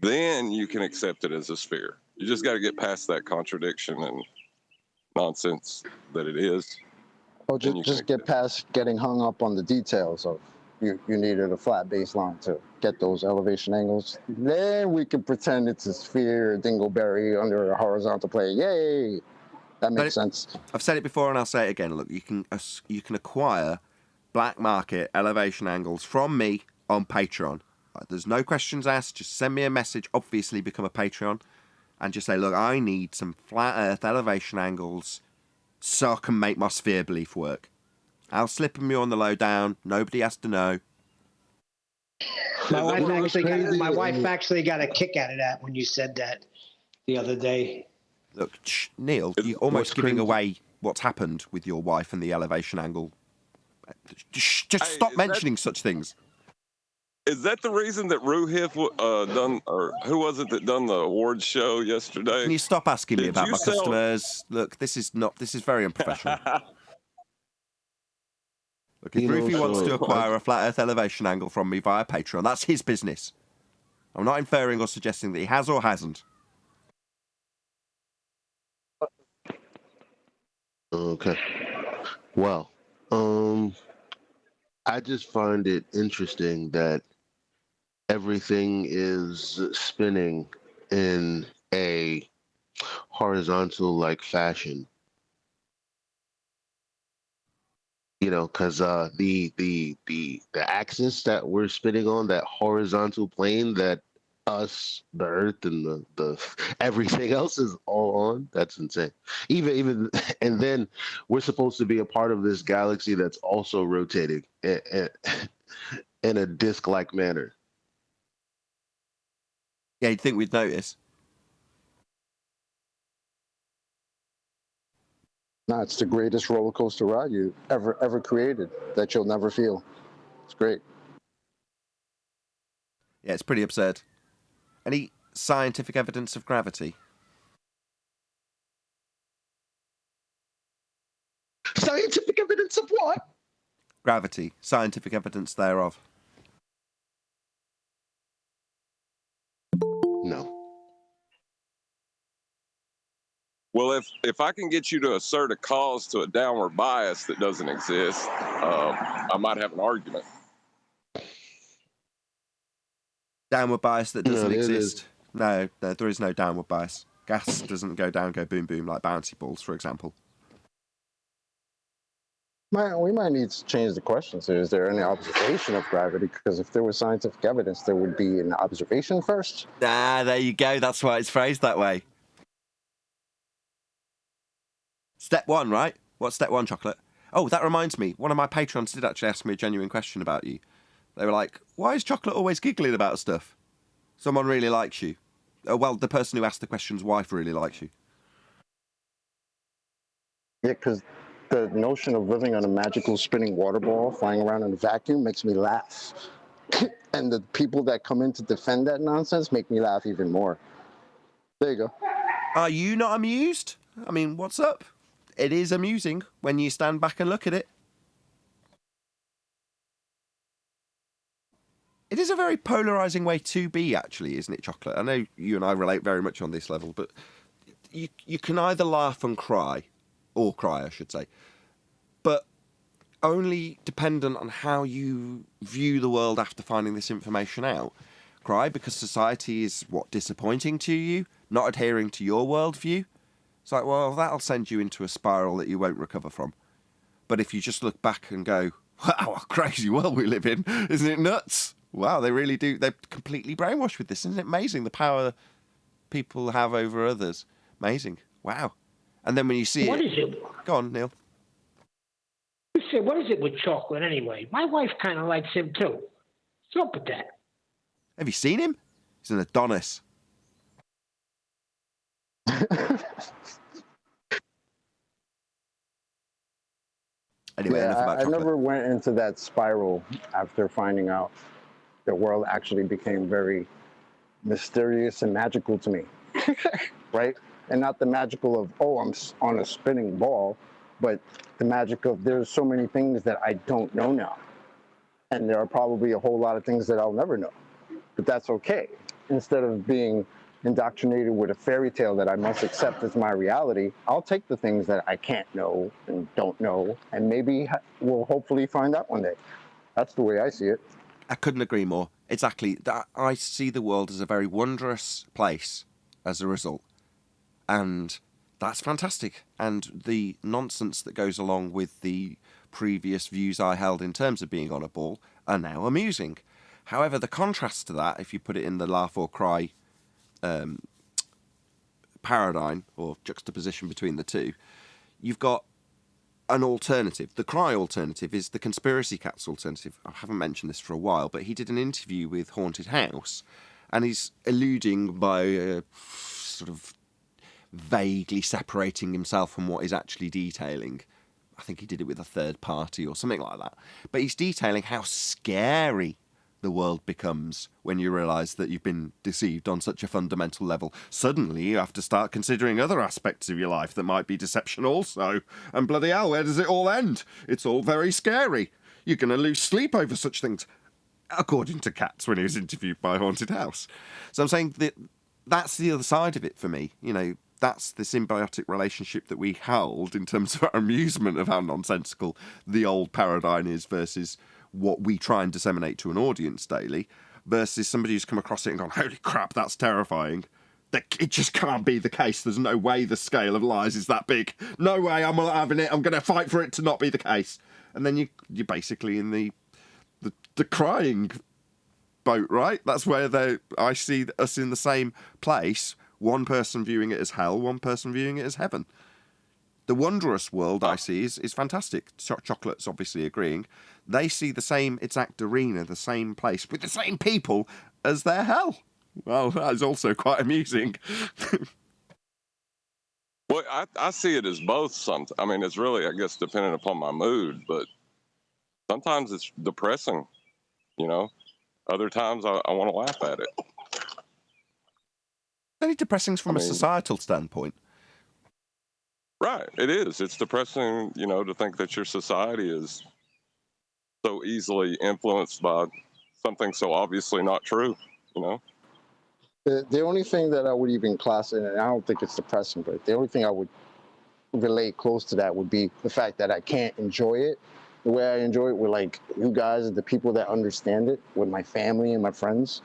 then you can accept it as a sphere. You just got to get past that contradiction and nonsense that it is. Oh, just get past getting hung up on the details of you needed a flat baseline to get those elevation angles. Then we can pretend it's a sphere, dingleberry under a horizontal plane. Yay! That makes sense. I've said it before and I'll say it again. Look, you can acquire black market elevation angles from me on Patreon. There's no questions asked. Just send me a message. Obviously, become a Patreon and just say, look, I need some flat Earth elevation angles so I can make my sphere belief work. I'll slip them you on the lowdown. Nobody has to know. My wife actually got a kick out of that when you said that the other day. Look, Neil, you're almost giving away what's happened with your wife and the elevation angle. Just stop mentioning such things. Is that the reason that Ruhif done, or who was it that done the awards show yesterday? Can you stop asking me about my customers? Look, this is very unprofessional. Look, if Rufy wants to acquire a flat Earth elevation angle from me via Patreon, that's his business. I'm not inferring or suggesting that he has or hasn't. Okay. Well, I just find it interesting that everything is spinning in a horizontal-like fashion. You know, because the axis that we're spinning on, that horizontal plane that us, the Earth, and the everything else is all on. That's insane. Even and then we're supposed to be a part of this galaxy that's also rotating in a disc-like manner. Yeah, you'd think we'd notice. No, it's the greatest roller coaster ride you ever created that you'll never feel. It's great. Yeah, it's pretty absurd. Any scientific evidence of gravity? Scientific evidence of what? Gravity. Scientific evidence thereof. Well, if I can get you to assert a cause to a downward bias that doesn't exist, I might have an argument. Downward bias that doesn't No, there it exist. is. No, there is no downward bias. Gas doesn't go down, go boom, boom like bouncy balls, for example. We might need to change the question. So, is there any observation of gravity? Because if there was scientific evidence, there would be an observation first. Ah, there you go. That's why it's phrased that way. Step one, right? What's step one, Chocolate? Oh, that reminds me. One of my patrons did actually ask me a genuine question about you. They were like, why is Chocolate always giggling about stuff? Someone really likes you. Well, the person who asked the question's wife really likes you. Yeah, because the notion of living on a magical spinning water ball flying around in a vacuum makes me laugh. And the people that come in to defend that nonsense make me laugh even more. There you go. Are you not amused? I mean, what's up? It is amusing when you stand back and look at it. It is a very polarising way to be, actually, isn't it, Chocolate? I know you and I relate very much on this level, but you can either laugh and cry, or cry, I should say, but only dependent on how you view the world after finding this information out. Cry because society is, disappointing to you, not adhering to your worldview. It's like, well, that'll send you into a spiral that you won't recover from. But if you just look back and go, wow, what a crazy world we live in, isn't it nuts? Wow, they really do. They're completely brainwashed with this. Isn't it amazing, the power people have over others? Amazing. Wow. And then when you see What it... is it? Go on, Neil. What is it with Chocolate anyway? My wife kind of likes him too. What's up with that? Have you seen him? He's an Adonis. Anyway, enough about I Chocolate. never went into that spiral after finding out the world actually became very mysterious and magical to me, right? And not the magical of, oh, I'm on a spinning ball, but the magic of there's so many things that I don't know now. And there are probably a whole lot of things that I'll never know, but that's okay. Instead of being indoctrinated with a fairy tale that I must accept as my reality, I'll take the things that I can't know and don't know, and maybe we'll hopefully find out one day. That's the way I see it. I couldn't agree more. Exactly. I see the world as a very wondrous place as a result. And that's fantastic. And the nonsense that goes along with the previous views I held in terms of being on a ball are now amusing. However, the contrast to that, if you put it in the laugh or cry paradigm or juxtaposition between the two, you've got an alternative. The cry alternative is the conspiracy cats alternative. I haven't mentioned this for a while, but he did an interview with Haunted House, and he's alluding by sort of vaguely separating himself from what he's actually detailing. I think he did it with a third party or something like that. But he's detailing how scary the world becomes when you realise that you've been deceived on such a fundamental level. Suddenly you have to start considering other aspects of your life that might be deception also. And bloody hell, where does it all end? It's all very scary. You're going to lose sleep over such things, according to Katz when he was interviewed by Haunted House. So I'm saying that that's the other side of it for me. You know, that's the symbiotic relationship that we held in terms of our amusement of how nonsensical the old paradigm is versus what we try and disseminate to an audience daily, versus somebody who's come across it and gone, holy crap, that's terrifying. It just can't be the case. There's no way the scale of lies is that big. No way, I'm not having it. I'm going to fight for it to not be the case. And then you're basically in the crying boat, right? That's where I see us in the same place. One person viewing it as hell, one person viewing it as heaven. The wondrous world I see is fantastic. Chocolate's obviously agreeing. They see the same exact arena, the same place, with the same people as their hell. Well, that is also quite amusing. Well, I see it as both. I mean, it's really, I guess, dependent upon my mood, but sometimes it's depressing, you know? Other times I want to laugh at it. Only depressing from a societal standpoint. Right, it is. It's depressing, you know, to think that your society is so easily influenced by something so obviously not true, you know? The only thing that I would even class in, and I don't think it's depressing, but the only thing I would relate close to that would be the fact that I can't enjoy it the way I enjoy it with like you guys, the people that understand it, with my family and my friends.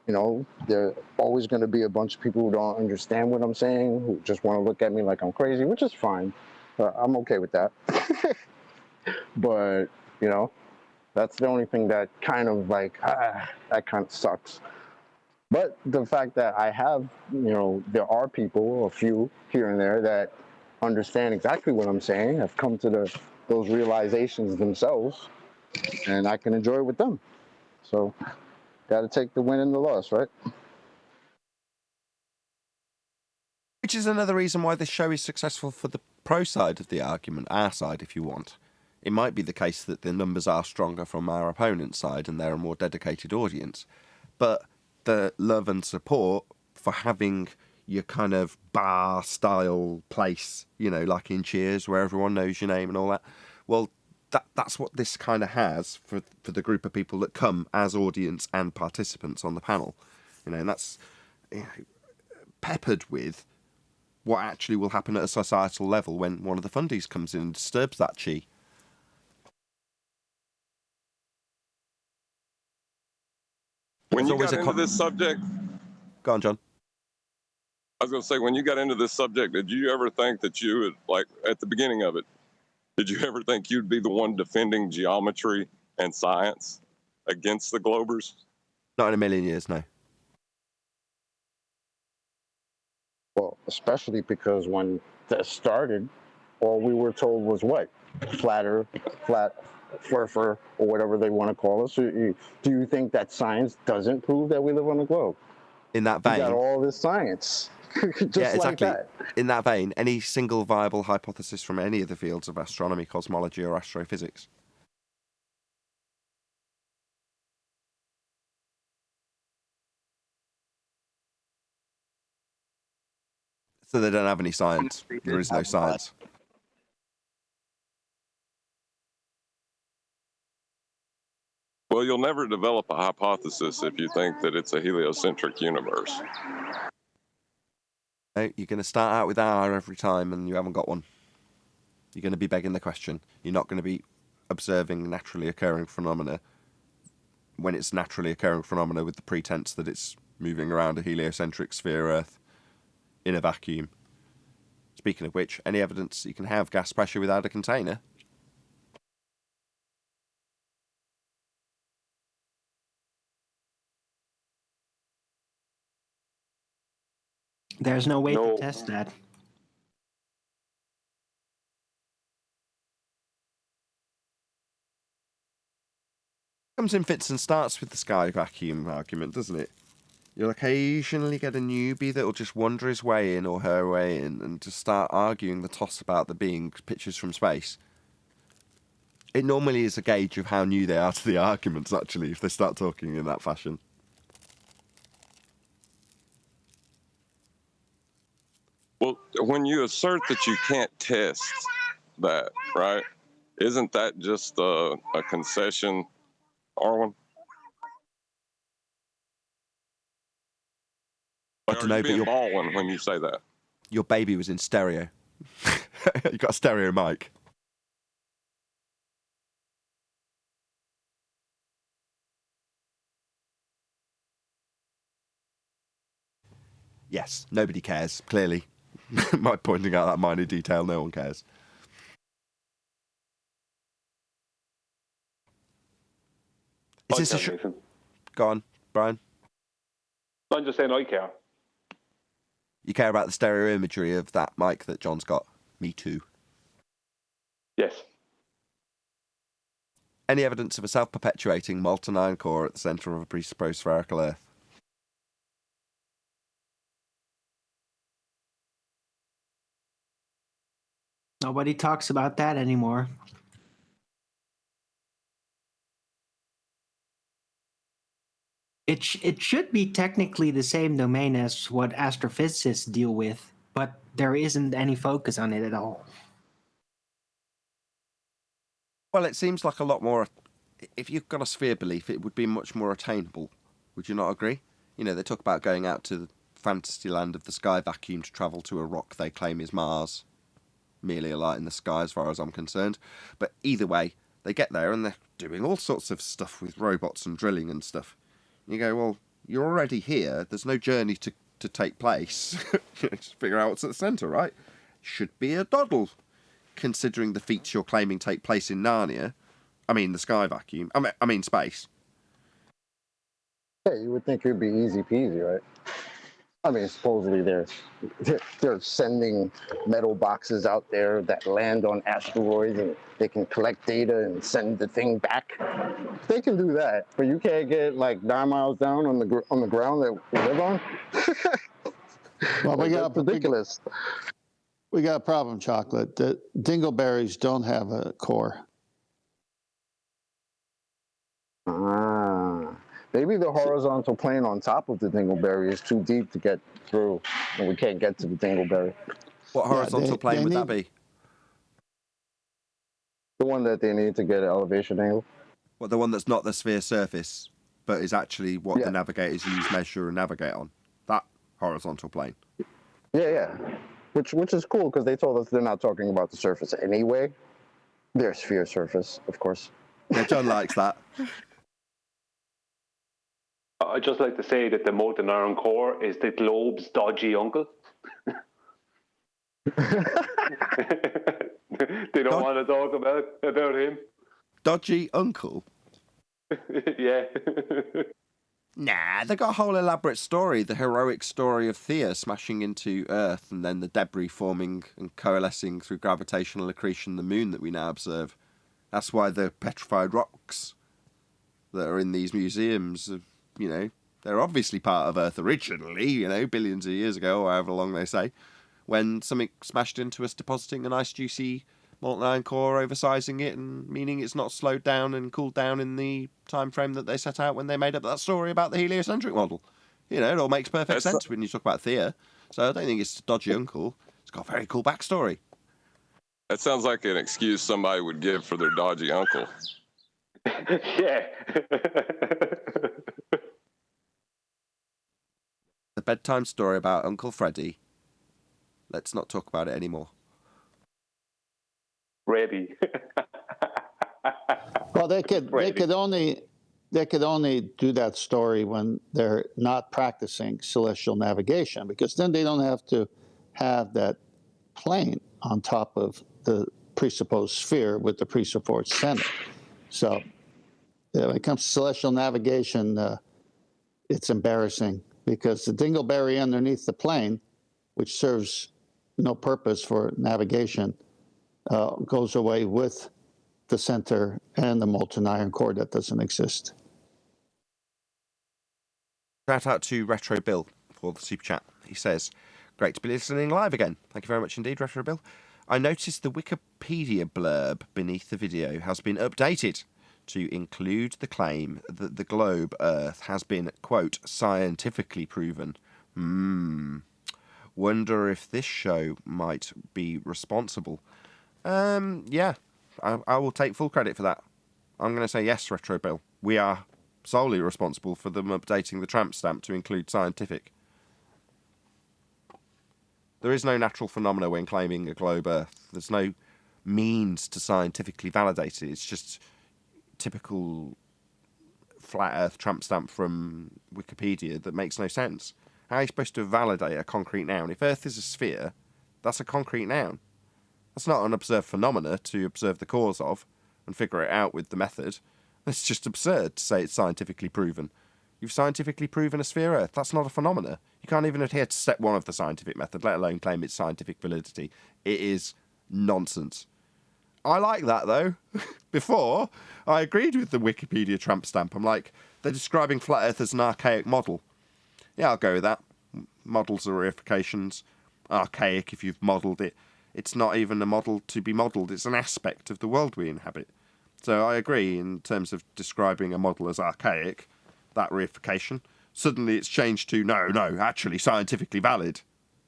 You know, there are always going to be a bunch of people who don't understand what I'm saying, who just want to look at me like I'm crazy, which is fine. I'm okay with that. But, you know, that's the only thing that kind of like, that kind of sucks. But the fact that I have, you know, there are people, a few here and there, that understand exactly what I'm saying, have come to those realizations themselves, and I can enjoy it with them. So, got to take the win and the loss, right? Which is another reason why this show is successful for the pro side of the argument, our side if you want. It might be the case that the numbers are stronger from our opponent's side and they're a more dedicated audience, but the love and support for having your kind of bar style place, you know, like in Cheers where everyone knows your name and all that, well, that's what this kind of has for the group of people that come as audience and participants on the panel, you know, and that's, you know, peppered with what actually will happen at a societal level when one of the fundies comes in and disturbs that chi. When There's you always got into this subject, Go on, John. I was going to say, when you got into this subject, did you ever think that you would, like, at the beginning of it, did you ever think you'd be the one defending geometry and science against the Globers? Not in a million years, no. Well, especially because when that started, all we were told was what? Flat, furfur, or whatever they want to call us. Do you think that science doesn't prove that we live on the globe? In that We vein, got all this science, just yeah, exactly. like that. In that vein, any single viable hypothesis from any of the fields of astronomy, cosmology, or astrophysics? So they don't have any science. There is no science. Well, you'll never develop a hypothesis if you think that it's a heliocentric universe. No, you're going to start out with R every time and you haven't got one. You're going to be begging the question. You're not going to be observing naturally occurring phenomena when it's naturally occurring phenomena with the pretense that it's moving around a heliocentric sphere Earth in a vacuum. Speaking of which, any evidence you can have gas pressure without a container? There's no way No. to test that. Comes in fits and starts with the sky vacuum argument, doesn't it? You'll occasionally get a newbie that'll just wander his way in or her way in and just start arguing the toss about there being pictures from space. It normally is a gauge of how new they are to the arguments, actually, if they start talking in that fashion. Well, when you assert that you can't test that, right, isn't that just a concession, Arwen? I Like, don't are know, you but being ballin' when you say that? your baby was in stereo. You got a stereo mic. Yes, nobody cares, clearly. By pointing out that minor detail, no one cares. Is this a show? Go on, Brian. I'm just saying I care. You care about the stereo imagery of that mic that John's got? Me too. Yes. Any evidence of a self-perpetuating molten iron core at the centre of a presupposed spherical Earth? Nobody talks about that anymore. It should be technically the same domain as what astrophysicists deal with, but there isn't any focus on it at all. Well, it seems like a lot more... If you've got a sphere belief, it would be much more attainable. Would you not agree? You know, they talk about going out to the fantasy land of the sky vacuum to travel to a rock they claim is Mars. Merely a light in the sky as far as I'm concerned. But either way, they get there and they're doing all sorts of stuff with robots and drilling and stuff. You go, well, you're already here. There's no journey to take place. Just figure out what's at the centre, right? Should be a doddle, considering the feats you're claiming take place in Narnia. I mean, the sky vacuum. I mean, space. Yeah, you would think it would be easy peasy, right? I mean, supposedly they're sending metal boxes out there that land on asteroids, and they can collect data and send the thing back. They can do that, but you can't get like 9 miles down on the ground that we live on. Well, That's ridiculous. We got a problem, Chocolate. The dingleberries don't have a core. Maybe the horizontal plane on top of the dingleberry is too deep to get through, and we can't get to the dingleberry. What horizontal plane would that be? The one that they need to get an elevation angle. Well, the one that's not the sphere surface, but is actually what the navigators use, measure, and navigate on. That horizontal plane. Yeah. Which is cool, because they told us they're not talking about the surface anyway. Their sphere surface, of course. Yeah, John likes that. I'd just like to say that the molten iron core is the globe's dodgy uncle. They don't want to talk about him. Dodgy uncle? Yeah. Nah, they got a whole elaborate story, the heroic story of Thea smashing into Earth and then the debris forming and coalescing through gravitational accretion the moon that we now observe. That's why the petrified rocks that are in these museums, you know, they're obviously part of Earth originally, you know, billions of years ago, or however long they say, when something smashed into us, depositing a nice juicy molten iron core, oversizing it, and meaning it's not slowed down and cooled down in the time frame that they set out when they made up that story about the heliocentric model. You know, it all makes perfect sense when you talk about Thea. So I don't think it's dodgy uncle. It's got a very cool backstory. That sounds like an excuse somebody would give for their dodgy uncle. Yeah. The bedtime story about Uncle Freddy. Let's not talk about it anymore. Ready. Well, they could only do that story when they're not practicing celestial navigation, because then they don't have to have that plane on top of the presupposed sphere with the presupposed center. So when it comes to celestial navigation, it's embarrassing, because the dingleberry underneath the plane, which serves no purpose for navigation, goes away with the center and the molten iron core that doesn't exist. Shout out to Retro Bill for the super chat. He says, great to be listening live again. Thank you very much indeed, Retro Bill. I noticed the Wikipedia blurb beneath the video has been updated to include the claim that the globe Earth has been, quote, scientifically proven. Wonder if this show might be responsible. Yeah, I will take full credit for that. I'm going to say yes, Retro Bill. We are solely responsible for them updating the tramp stamp to include scientific. There is no natural phenomena when claiming a globe Earth. There's no means to scientifically validate it. It's just typical flat Earth tramp stamp from Wikipedia that makes no sense. How are you supposed to validate a concrete noun? If Earth is a sphere, that's a concrete noun. That's not an observed phenomena to observe the cause of and figure it out with the method. It's just absurd to say it's scientifically proven. You've scientifically proven a sphere Earth. That's not a phenomena. You can't even adhere to step one of the scientific method, let alone claim its scientific validity. It is nonsense. I like that, though. Before, I agreed with the Wikipedia tramp stamp. I'm like, they're describing flat Earth as an archaic model. Yeah, I'll go with that. Models are reifications. Archaic if you've modelled it. It's not even a model to be modelled. It's an aspect of the world we inhabit. So I agree in terms of describing a model as archaic, that reification. Suddenly it's changed to, no, actually scientifically valid.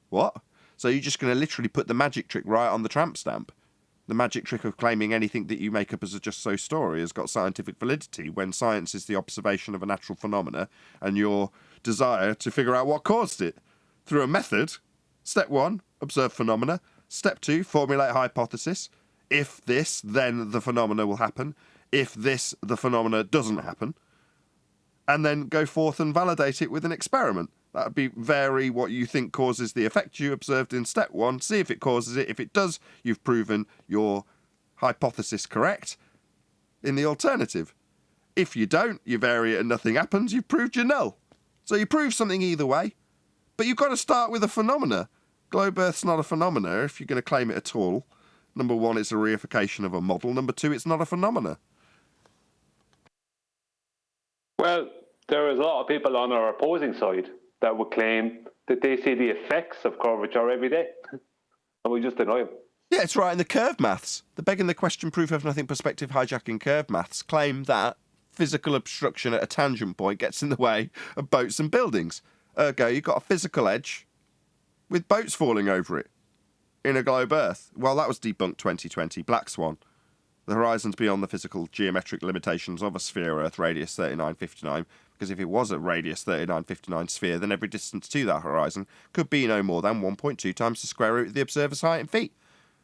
What? So you're just going to literally put the magic trick right on the tramp stamp? The magic trick of claiming anything that you make up as a just-so story has got scientific validity when science is the observation of a natural phenomena and your desire to figure out what caused it through a method. Step 1, observe phenomena. Step 2, formulate a hypothesis. If this, then the phenomena will happen. If this, the phenomena doesn't happen. And then go forth and validate it with an experiment. That would be vary what you think causes the effect you observed in step 1, see if it causes it. If it does, you've proven your hypothesis correct in the alternative. If you don't, you vary it and nothing happens, you've proved your null. So you prove something either way, but you've got to start with a phenomena. Globe Earth's not a phenomena if you're going to claim it at all. Number 1, it's a reification of a model. Number 2, it's not a phenomena. Well, there is a lot of people on our opposing side that would claim that they see the effects of curvature every day, and we just deny them. Yeah, it's right in the curve maths. The begging the question proof of nothing perspective hijacking curve maths claim that physical obstruction at a tangent point gets in the way of boats and buildings. Ergo, you've got a physical edge with boats falling over it in a globe Earth. Well, that was debunked 2020, Black Swan. The horizon's beyond the physical geometric limitations of a sphere Earth radius 3959, because if it was a radius 3959 sphere, then every distance to that horizon could be no more than 1.2 times the square root of the observer's height in feet.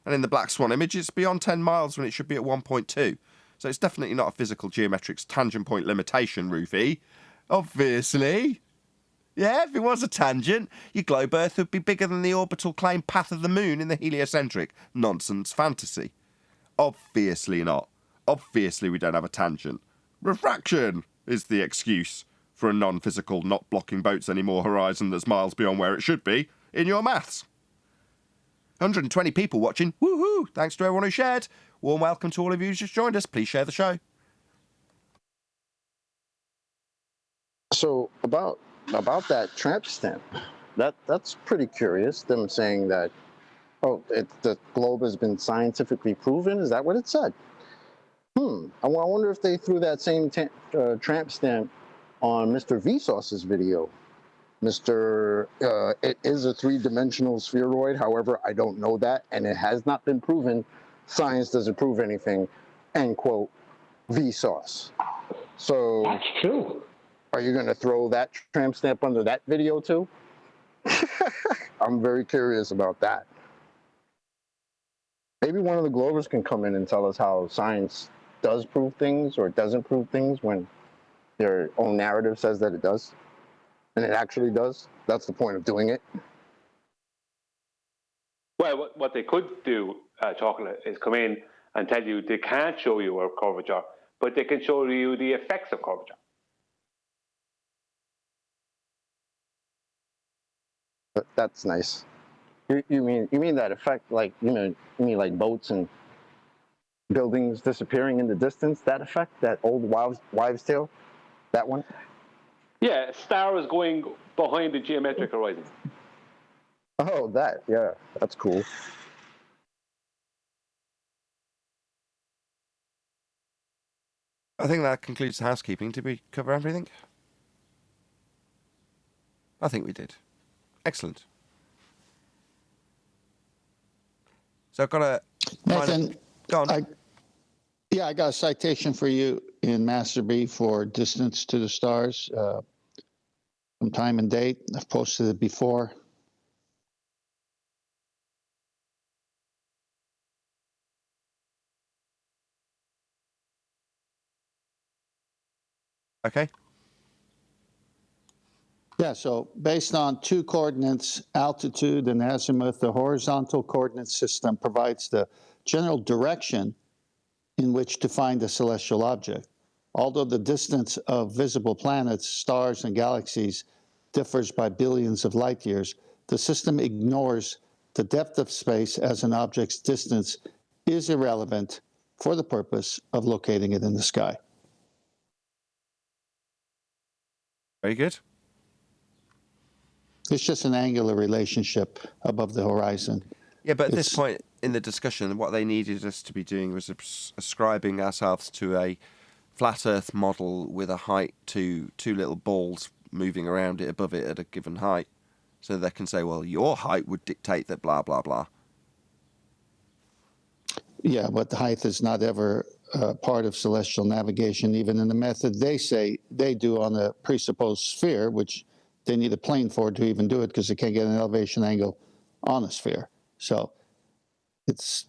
And in the Black Swan image, it's beyond 10 miles when it should be at 1.2. So it's definitely not a physical geometric tangent point limitation, Rufy. Obviously. Yeah, if it was a tangent, your globe Earth would be bigger than the orbital claimed path of the moon in the heliocentric nonsense fantasy. Obviously not. Obviously we don't have a tangent. Refraction is the excuse for a non-physical, not blocking boats anymore horizon that's miles beyond where it should be in your maths. 120 people watching. Woohoo! Thanks to everyone who shared. Warm welcome to all of you who just joined us. Please share the show. So about that tramp stamp, that's pretty curious. Them saying that, the globe has been scientifically proven. Is that what it said? I wonder if they threw that same tramp stamp on Mr. Vsauce's video. It is a 3-dimensional spheroid. However, I don't know that, and it has not been proven. Science doesn't prove anything. End quote. Vsauce. So That's true. are you going to throw that tramp stamp under that video too? I'm very curious about that. Maybe one of the Globers can come in and tell us how science does prove things or doesn't prove things when their own narrative says that it does. And it actually does. That's the point of doing it. Well, what they could do, Chocolate, is come in and tell you they can't show you a curvature, but they can show you the effects of curvature. That's nice. You mean that effect, like you mean like boats and buildings disappearing in the distance? That effect, that old wives' tale, that one. Yeah, a star is going behind the geometric horizon. Oh, yeah, that's cool. I think that concludes the housekeeping. Did we cover everything? I think we did. Excellent. So I've got a... Nathan, Go on. I got a citation for you in Master B for Distance to the Stars, from time and date. I've posted it before. Okay. Yeah, so based on 2 coordinates, altitude and azimuth, the horizontal coordinate system provides the general direction in which to find a celestial object. Although the distance of visible planets, stars, and galaxies differs by billions of light years, the system ignores the depth of space as an object's distance is irrelevant for the purpose of locating it in the sky. Very good. It's just an angular relationship above the horizon. Yeah, but at this point in the discussion, what they needed us to be doing was ascribing ourselves to a flat Earth model with a height to 2 little balls moving around it above it at a given height. So they can say, well, your height would dictate that blah, blah, blah. Yeah, but the height is not ever part of celestial navigation, even in the method they say they do on a presupposed sphere, which they need a plane for to even do it because they can't get an elevation angle on a sphere. So it's,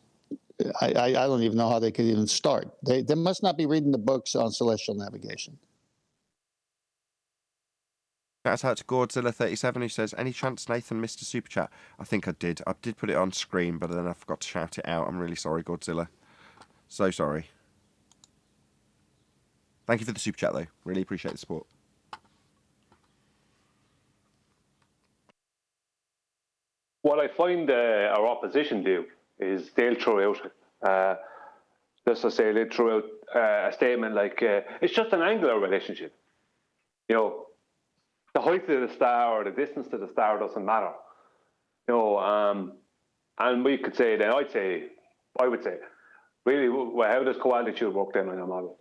I don't even know how they could even start. They must not be reading the books on celestial navigation. Shout out to Godzilla37 who says, any chance Nathan missed a super chat? I think I did. I did put it on screen, but then I forgot to shout it out. I'm really sorry, Godzilla. So sorry. Thank you for the super chat, though. Really appreciate the support. What I find our opposition do is they'll throw out, let's just say, they throw out a statement like, it's just an angular relationship. You know, the height of the star or the distance to the star doesn't matter. You know, and we could say then, I would say, really, well, how does co-altitude work then in a model?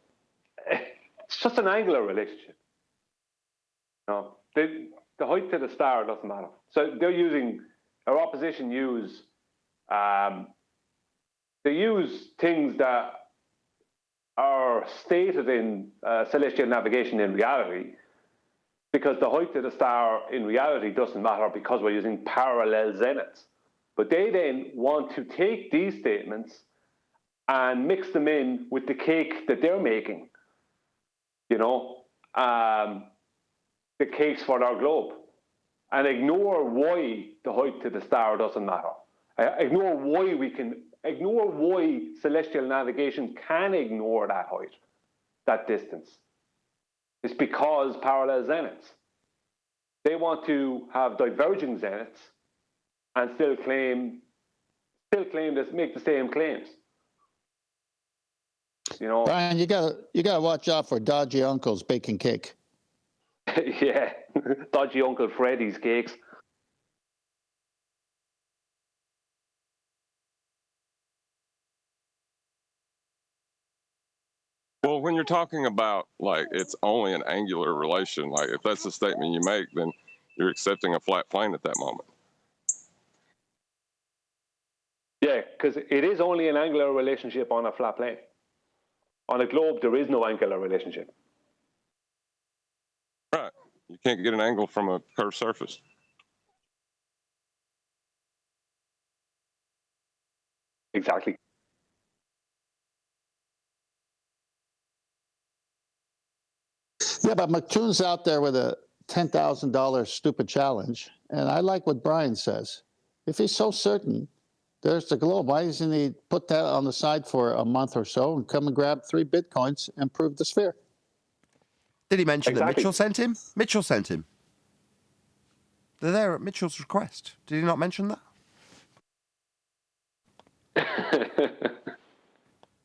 It's just an angular relationship. You know, the height to the star doesn't matter. So they're using, our opposition use, they use things that are stated in celestial navigation in reality, because the height of the star in reality doesn't matter because we're using parallel zeniths. But they then want to take these statements and mix them in with the cake that they're making, you know, the cakes for our globe, and ignore why the height to the star doesn't matter. Ignore why celestial navigation can ignore that height, that distance. It's because parallel zeniths. They want to have diverging zeniths and still claim this, make the same claims. You know, Brian, you gotta watch out for dodgy uncles baking cake. yeah, dodgy Uncle Freddy's cakes. Well, when you're talking about like it's only an angular relation, like if that's the statement you make, then you're accepting a flat plane at that moment. Yeah, because it is only an angular relationship on a flat plane. On a globe, there is no angular relationship. Right. You can't get an angle from a curved surface. Exactly. Yeah, but McToon's out there with a $10,000 stupid challenge, and I like what Brian says. If he's so certain there's the globe, why doesn't he put that on the side for a month or so and come and grab 3 Bitcoins and prove the sphere? Did he mention that Exactly. Mitchell sent him? Mitchell sent him. They're there at Mitchell's request. Did he not mention that?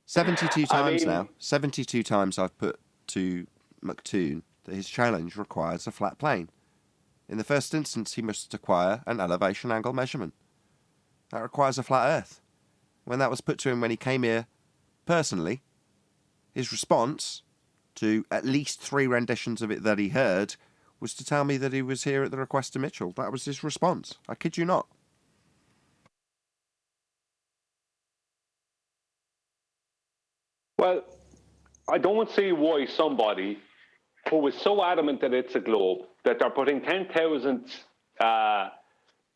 72 times now. 72 times I've put to McToon that his challenge requires a flat plane. In the first instance, he must acquire an elevation angle measurement. That requires a flat Earth. When that was put to him when he came here personally, his response to at least 3 renditions of it that he heard was to tell me that he was here at the request of Mitchell. That was his response. I kid you not. Well, I don't see why somebody who is so adamant that it's a globe, that they're putting 10,000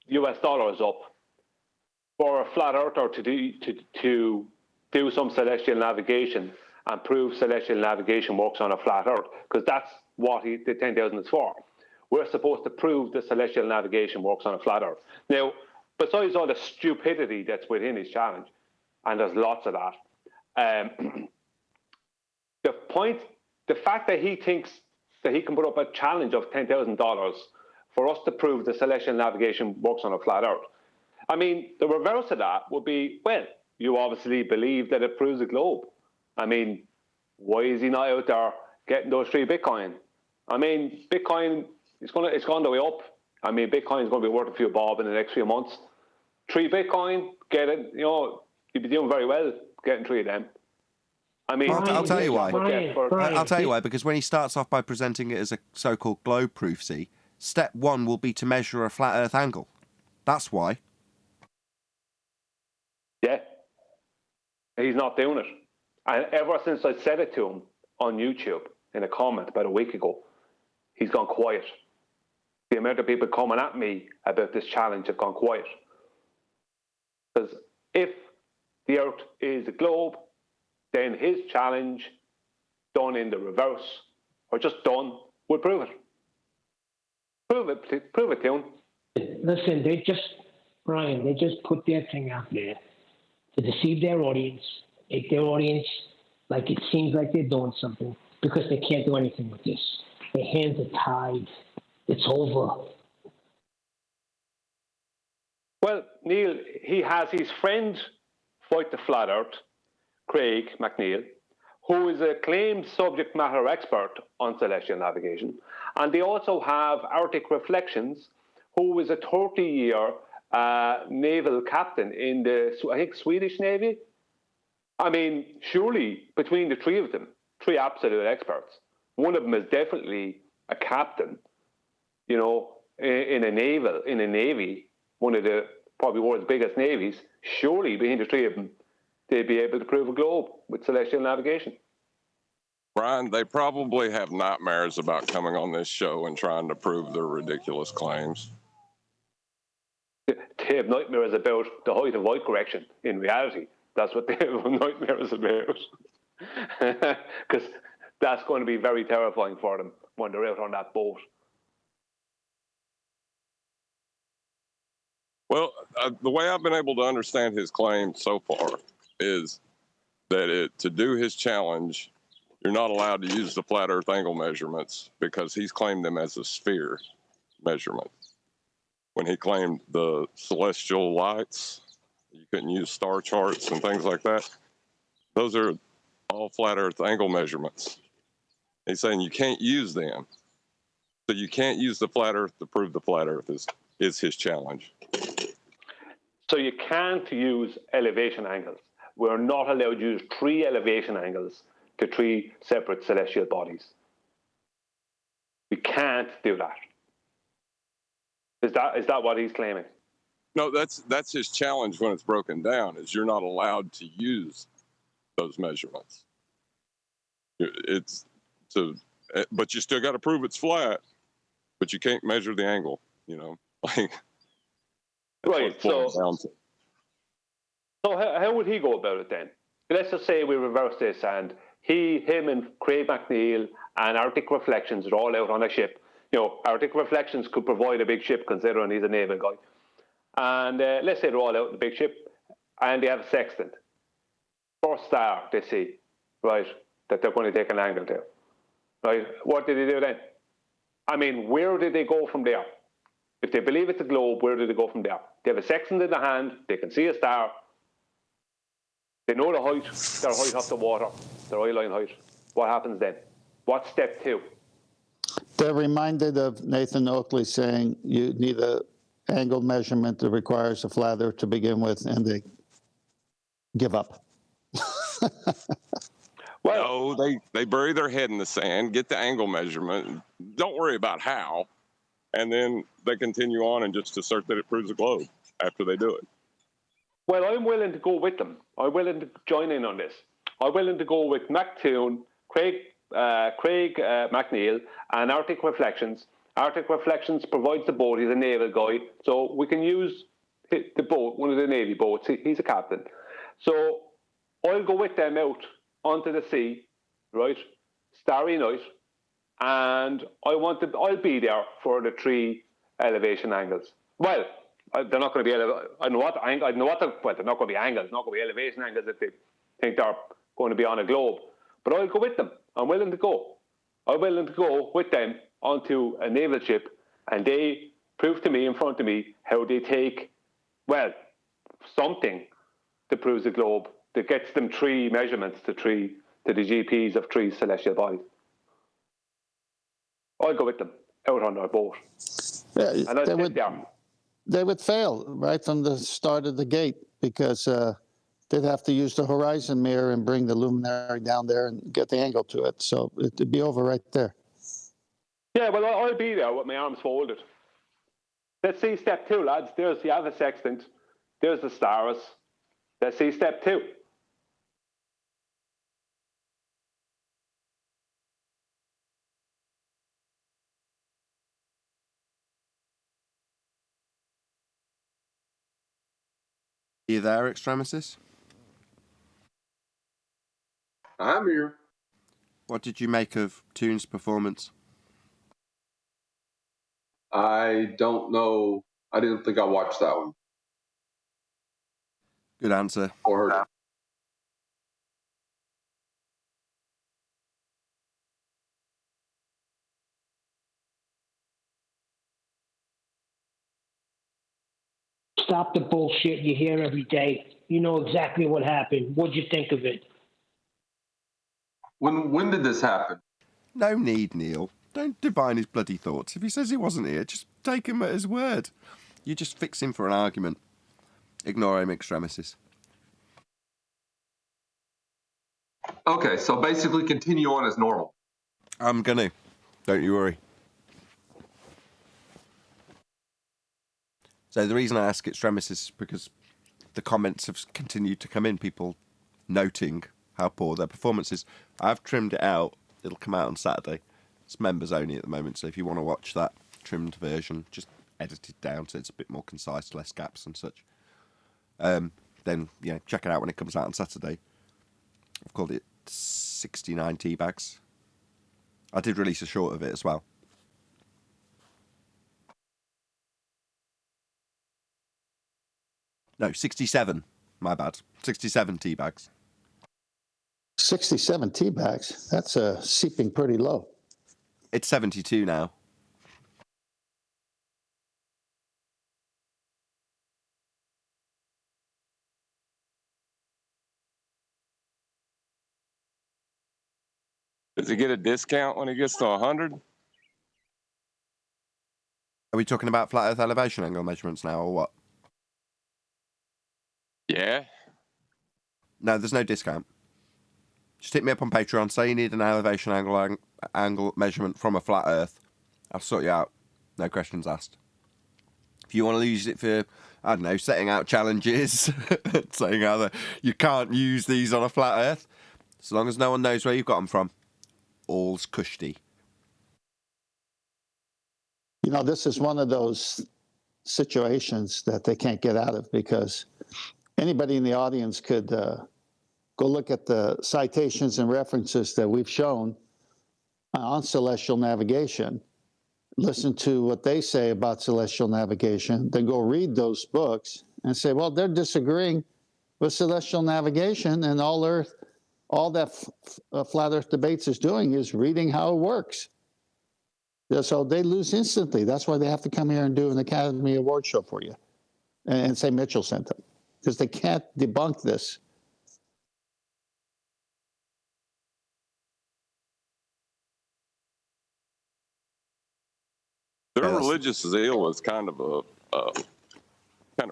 US dollars up for a flat earther to do some celestial navigation and prove celestial navigation works on a flat earth, because that's what the 10,000 is for. We're supposed to prove that celestial navigation works on a flat earth. Now, besides all the stupidity that's within his challenge, and there's lots of that, the fact that he thinks that he can put up a challenge of $10,000 for us to prove the celestial navigation works on a flat earth. I mean, the reverse of that would be, well, you obviously believe that it proves a globe. I mean, why is he not out there getting those 3 Bitcoin? I mean, Bitcoin, it's gone the way up. I mean, Bitcoin is going to be worth a few bob in the next few months. 3 Bitcoin, get it, you know, you'd be doing very well getting 3 of them. I mean, I'll tell you why. Brian, I'll tell you why, because when he starts off by presenting it as a so-called globe proof, step 1 will be to measure a flat Earth angle. That's why. Yeah. He's not doing it. And ever since I said it to him on YouTube in a comment about a week ago, he's gone quiet. The amount of people coming at me about this challenge have gone quiet. Because if the Earth is a globe, then his challenge, done in the reverse, or just done, would prove it. Prove it to him. Listen, Brian, they just put their thing out there to deceive their audience, make their audience like it seems like they're doing something, because they can't do anything with this. Their hands are tied. It's over. Well, Neil, he has his friend Fight the Flat Earth, Craig McNeil, who is a acclaimed subject matter expert on celestial navigation. And they also have Arctic Reflections, who is a 30-year naval captain in the, I think, Swedish Navy. I mean, surely between the three of them, three absolute experts, one of them is definitely a captain, you know, in a navy, one of the probably world's biggest navies. Surely between the three of them, they'd be able to prove a globe with celestial navigation. Brian, they probably have nightmares about coming on this show and trying to prove their ridiculous claims. They have nightmares about the height of light correction in reality. That's what they have nightmares about. Because that's going to be very terrifying for them when they're out on that boat. Well, the way I've been able to understand his claim so far is that to do his challenge, you're not allowed to use the flat Earth angle measurements because he's claimed them as a sphere measurement. When he claimed the celestial lights, you couldn't use star charts and things like that. Those are all flat Earth angle measurements. He's saying you can't use them. So you can't use the flat Earth to prove the flat Earth is his challenge. So you can't use elevation angles. We're not allowed to use three elevation angles to three separate celestial bodies. We can't do that. Is that what he's claiming? No, that's his challenge when it's broken down, is you're not allowed to use those measurements. But you still got to prove it's flat, but you can't measure the angle, you know? Like, right, so how would he go about it then? Let's just say we reverse this and him and Craig McNeil and Arctic Reflections are all out on a ship. You know, Arctic Reflections could provide a big ship considering he's a naval guy. And let's say they're all out in the big ship and they have a sextant. First star they see, right, that they're going to take an angle to. Right, what did they do then? I mean, where did they go from there? If they believe it's a globe, where do they go from there? They have a sextant in the hand, they can see a star, they know their height off the water, their eye line height. What happens then? What's step two? They're reminded of Nathan Oakley saying you need an angle measurement that requires a flat Earth to begin with, and they give up. Well, no, they bury their head in the sand, get the angle measurement, don't worry about how, and then they continue on and just assert that it proves a globe after they do it. Well, I'm willing to go with them. I'm willing to join in on this. I'm willing to go with McToon, Craig McNeil, and Arctic Reflections. Arctic Reflections provides the boat. He's a naval guy, so we can use the boat, one of the Navy boats. He's a captain. So I'll go with them out onto the sea, right? Starry night, and I'll be there for the three elevation angles. Well, they're not going to be. They're not going to be angles. Not going to be elevation angles if they think they're going to be on a globe. But I'll go with them. I'm willing to go. I'm willing to go with them onto a naval ship, and they prove to me in front of me how they take, well, something that proves a globe that gets them three measurements to the GPs of three celestial bodies. I'll go with them out on our boat. Yeah, and I'll sit there. They would fail right from the start of the gate because they'd have to use the horizon mirror and bring the luminary down there and get the angle to it. So it'd be over right there. Yeah, well, I'll be there with my arms folded. Let's see step two, lads. You have a sextant. There's the stars. Let's see step two. you there, Extremesis? I'm here. What did you make of Toon's performance? I don't know. I didn't think I watched that one Good answer. or heard it. Stop the bullshit you hear every day. You know exactly what happened. What'd you think of it? When did this happen? No need, Neil. Don't divine his bloody thoughts. If he says he wasn't here, just take him at his word. You just fix him for an argument. Ignore him, Extremesis. Okay, so basically continue on as normal. I'm gonna. Don't you worry. So the reason I ask Extremesis is because the comments have continued to come in, people noting how poor their performance is. I've trimmed it out. It'll come out on Saturday. It's members only at the moment, so if you want to watch that trimmed version, just edited down so it's a bit more concise, less gaps and such. Then, yeah, check it out when it comes out on Saturday. I've called it 69 tea bags. I did release a short of it as well. No, 67. My bad. 67 tea bags. 67 tea bags. That's seeping pretty low. It's 72 now. Does he get a discount when he gets to 100? Are we talking about flat Earth elevation angle measurements now, or what? Yeah. No, there's no discount. Just hit me up on Patreon. Say you need an elevation angle measurement from a flat Earth. I'll sort you out. No questions asked. If you want to use it for, I don't know, setting out challenges, saying how you can't use these on a flat Earth, as long as no one knows where you've got them from, all's cushy. You know, this is one of those situations that they can't get out of, because anybody in the audience could go look at the citations and references that we've shown on celestial navigation, listen to what they say about celestial navigation, then go read those books and say, well, they're disagreeing with celestial navigation, and all that flat Earth debates is doing is reading how it works. So they lose instantly. That's why they have to come here and do an Academy Award show for you and say Mitchell sent them, because they can't debunk this. Their religious zeal is kind of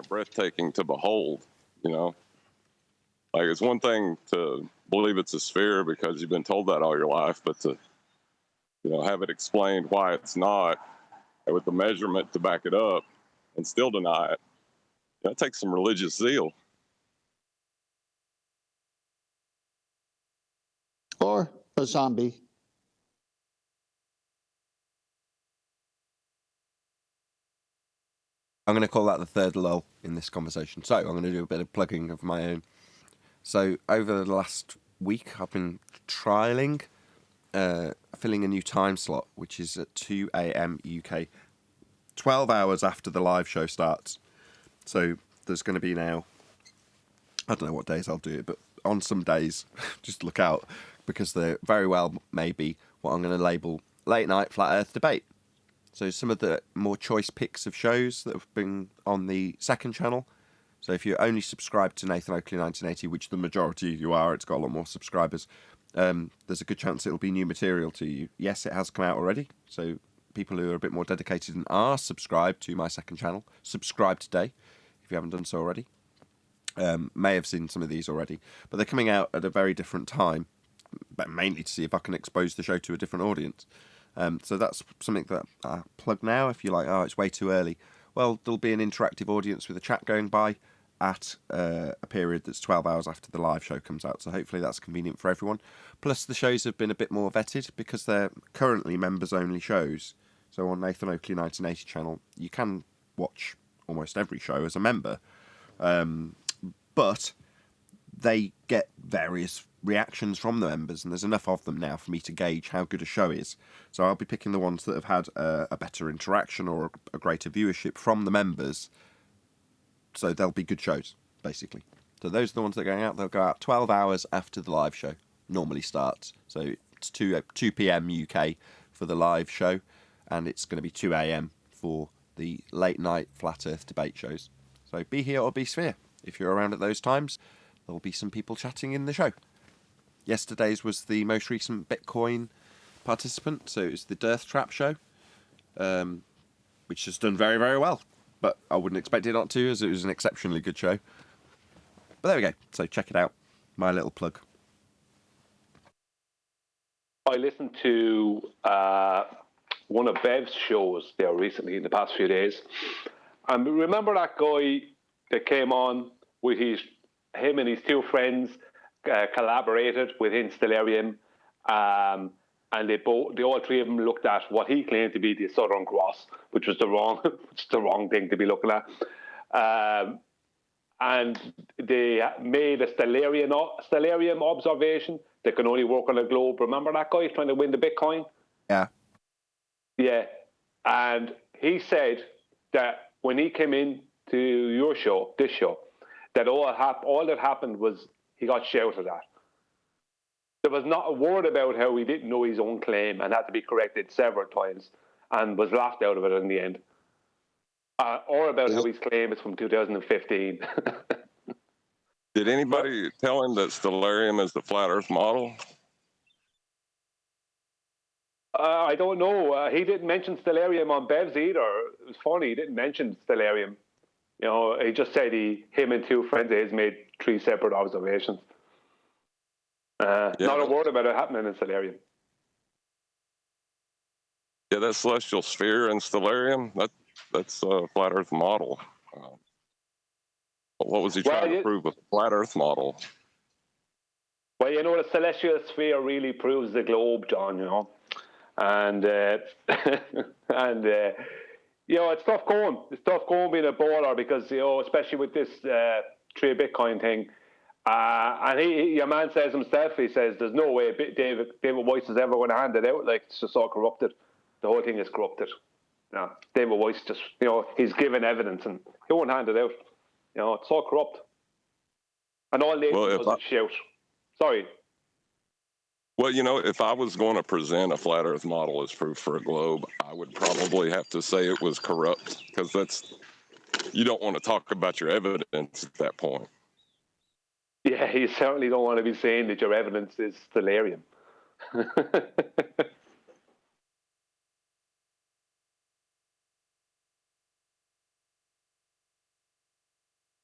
breathtaking to behold, you know. Like, it's one thing to believe it's a sphere because you've been told that all your life, but to, you know, have it explained why it's not, and with the measurement to back it up, and still deny it, that takes some religious zeal. Or a zombie. I'm going to call that the third lull in this conversation. So I'm going to do a bit of plugging of my own. So over the last week, I've been trialing filling a new time slot, which is at 2 a.m. UK, 12 hours after the live show starts. So there's going to be now, I don't know what days I'll do it, but on some days, just look out, because there very well may be what I'm going to label late night flat Earth debate. So some of the more choice picks of shows that have been on the second channel. So if you're only subscribed to Nathan Oakley 1980, which the majority of you are, it's got a lot more subscribers, there's a good chance it'll be new material to you. Yes, it has come out already. So people who are a bit more dedicated and are subscribed to my second channel, subscribe today if you haven't done so already. May have seen some of these already. But they're coming out at a very different time, but mainly to see if I can expose the show to a different audience. So that's something that I plug now. If you're like, oh, it's way too early. Well, there'll be an interactive audience with a chat going by at a period that's 12 hours after the live show comes out. So hopefully that's convenient for everyone. Plus the shows have been a bit more vetted because they're currently members-only shows. So on Nathan Oakley 1980 channel, you can watch almost every show as a member. but they get various reactions from the members, and there's enough of them now for me to gauge how good a show is. So I'll be picking the ones that have had a better interaction or a greater viewership from the members. So they'll be good shows, basically. So those are the ones that are going out. They'll go out 12 hours after the live show normally starts. So it's 2 p.m. UK for the live show, and it's going to be 2 a.m. for the late night flat earth debate shows. So be here or be sphere. If you're around at those times, there'll be some people chatting in the show. Yesterday's was the most recent Bitcoin participant, so it was the Dearth Trap show, which has done very, very well. But I wouldn't expect it not to, as it was an exceptionally good show. But there we go. So check it out. My little plug. I listened to one of Bev's shows there recently in the past few days. And remember that guy that came on with him and his two friends collaborated within Stellarium, and they all three of them looked at what he claimed to be the Southern Cross, which was the wrong thing to be looking at. And they made a Stellarium observation that can only work on a globe. Remember that guy trying to win the Bitcoin? Yeah. Yeah. And he said that when he came in to your show, this show, that all that happened was he got shouted at. There was not a word about how he didn't know his own claim and had to be corrected several times and was laughed out of it in the end. Or about how his claim is from 2015. Did anybody tell him that Stellarium is the flat Earth model? I don't know. He didn't mention Stellarium on Bev's either. It was funny. He didn't mention Stellarium. You know, he just said him and two friends of his made 3 separate observations. Not a word about it happening in Stellarium. Yeah, that celestial sphere in Stellarium, that's a flat Earth model. What was he trying to prove with the flat Earth model? Well, you know, the celestial sphere really proves the globe, John, you know. And, you know, it's tough going. It's tough going being a baller because, you know, especially with this trade Bitcoin thing. And your man says himself, he says, there's no way David Weiss is ever going to hand it out. Like, it's just all corrupted. The whole thing is corrupted. No, David Weiss just, you know, he's given evidence and he won't hand it out. You know, it's all corrupt. And all they do is shout. Sorry. Well, you know, if I was going to present a flat Earth model as proof for a globe, I would probably have to say it was corrupt, because you don't want to talk about your evidence at that point. Yeah, you certainly don't want to be saying that your evidence is Stellarium.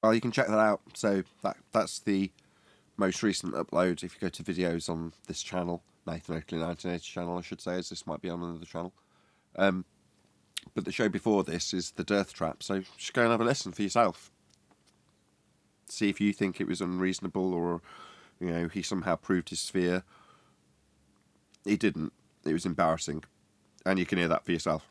Well, you can check that out. So that's the most recent upload. If you go to videos on this channel, Nathan Oakley 1980 channel, I should say, as this might be on another channel. But the show before this is the Dearth Trap. So just go and have a listen for yourself. See if you think it was unreasonable or, you know, he somehow proved his sphere. He didn't. It was embarrassing. And you can hear that for yourself.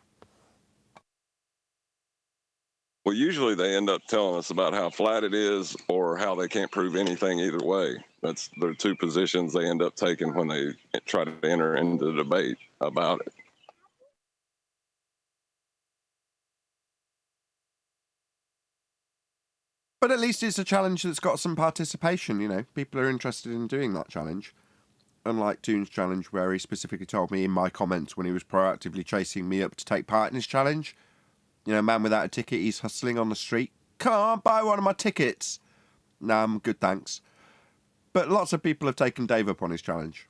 Well, usually they end up telling us about how flat it is or how they can't prove anything either way. That's their two positions they end up taking when they try to enter into the debate about it. But at least it's a challenge that's got some participation, you know. People are interested in doing that challenge. Unlike Toon's challenge, where he specifically told me in my comments when he was proactively chasing me up to take part in his challenge. You know, man without a ticket, he's hustling on the street. Come on, buy one of my tickets. No, I'm good, thanks. But lots of people have taken Dave up on his challenge.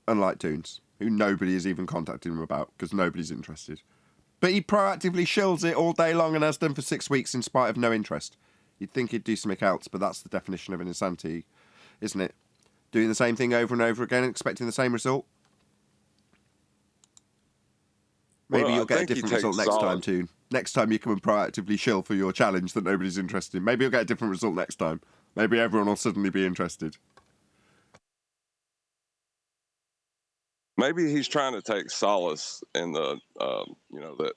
Unlike Toons, who nobody has even contacted him about, because nobody's interested. But he proactively shills it all day long and has done for 6 weeks in spite of no interest. You'd think he'd do something else, but that's the definition of an insanity, isn't it? Doing the same thing over and over again, expecting the same result. Maybe you'll get a different result next time, Toon. Next time you come and proactively shill for your challenge that nobody's interested in. Maybe you'll get a different result next time. Maybe everyone will suddenly be interested. Maybe he's trying to take solace in the, you know, that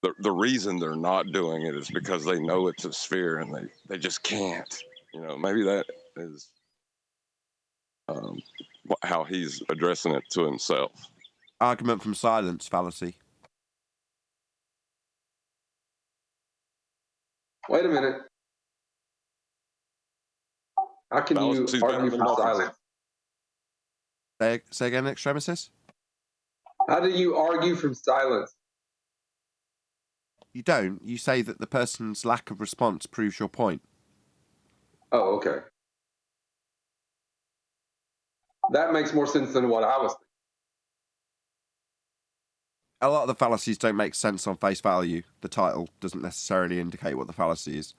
the reason they're not doing it is because they know it's a sphere and they just can't. Maybe that is how he's addressing it to himself. Argument from silence fallacy. Wait a minute. How can you Fallacy's better argue than from nothing. silence? Say again, Extremis? How do you argue from silence? You don't. You say that the person's lack of response proves your point. Oh, okay. That makes more sense than what I was thinking. A lot of the fallacies don't make sense on face value. The title doesn't necessarily indicate what the fallacy is,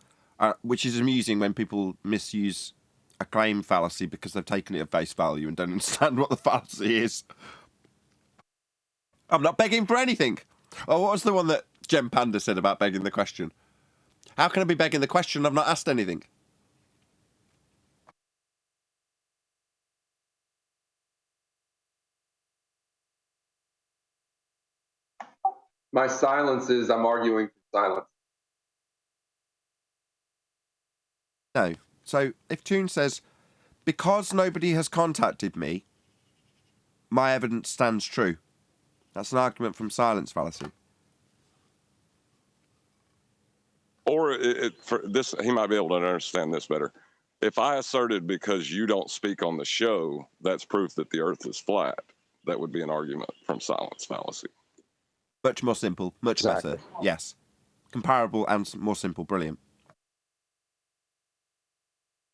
which is amusing when people misuse a claim fallacy because they've taken it at face value and don't understand what the fallacy is. I'm not begging for anything. Oh, what was the one that Gem Panda said about begging the question? How can I be begging the question? I've not asked anything. My silence is I'm arguing from silence. No. So if Toon says, because nobody has contacted me, my evidence stands true. That's an argument from silence fallacy. Or for this, he might be able to understand this better. If I asserted because you don't speak on the show, that's proof that the Earth is flat. That would be an argument from silence fallacy. Much more simple, much Exactly. better. Yes. Comparable and more simple. Brilliant.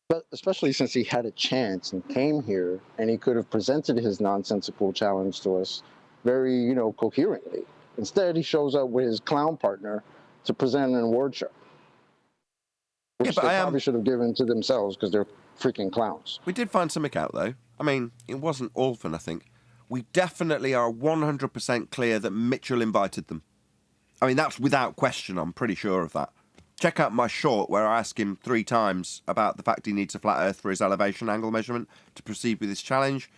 But especially since he had a chance and came here and he could have presented his nonsensical challenge to us very, coherently. Instead, he shows up with his clown partner to present an award show. Which but they I probably should have given to themselves because they're freaking clowns. We did find something out, though. I mean, it wasn't all for nothing. We definitely are 100% clear that Mitchell invited them. I mean, that's without question. I'm pretty sure of that. Check out my short where I ask him 3 times about the fact he needs a flat Earth for his elevation angle measurement to proceed with his challenge,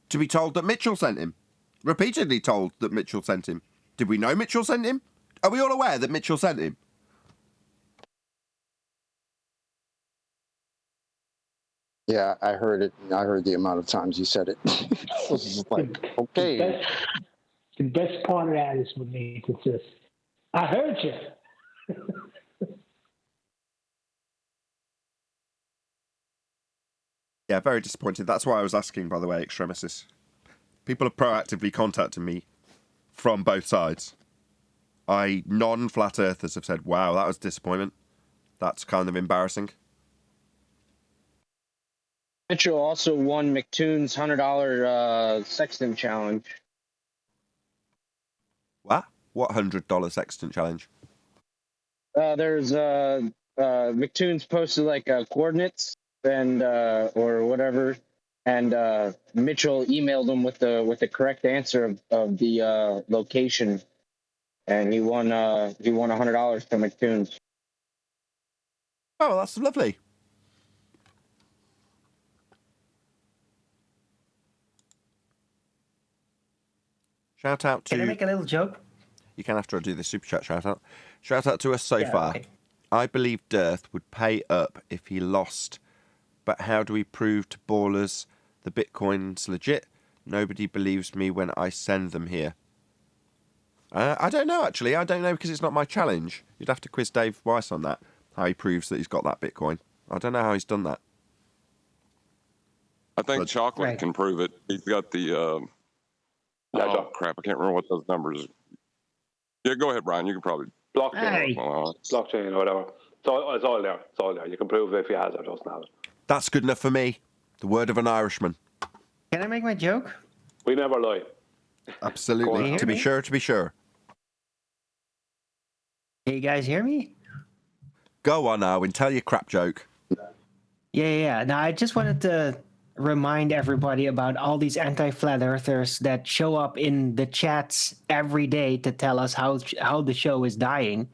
to be told that Mitchell sent him. Repeatedly told that Mitchell sent him. Did we know Mitchell sent him? Are we all aware that Mitchell sent him? Yeah, I heard it. I heard the amount of times he said it. I was just like, okay. The best part of that is when Nathan says, I heard you. Yeah, very disappointed. That's why I was asking, by the way, Extremis. People have proactively contacted me from both sides. Non-flat earthers have said, wow, that was disappointment. That's kind of embarrassing. Mitchell also won McToon's $100 sextant challenge. What? What $100 sextant challenge? There's McToon's posted like coordinates and or whatever, and Mitchell emailed him with the correct answer of the location, and he won $100 from McToon's. Oh, that's lovely. Shout out to... Can I make a little joke? You can after I do the super chat shout out. Shout out to us so far. Okay. I believe Dirth would pay up if he lost. But how do we prove to ballers the Bitcoin's legit? Nobody believes me when I send them here. I don't know, actually. I don't know because it's not my challenge. You'd have to quiz Dave Weiss on that, how he proves that he's got that Bitcoin. I don't know how he's done that. I think Chocolate can prove it. He's got the... crap, I can't remember what those numbers... Yeah, go ahead, Brian. You can probably... Blockchain, blockchain or whatever. It's all there. It's all there. You can prove it if he has it or doesn't have it. That's good enough for me. The word of an Irishman. Can I make my joke? We never lie. Absolutely. To be sure, to be sure. Can you guys hear me? Go on now and tell your crap joke. Yeah. Now, I just wanted to remind everybody about all these anti-flat earthers that show up in the chats every day to tell us how the show is dying.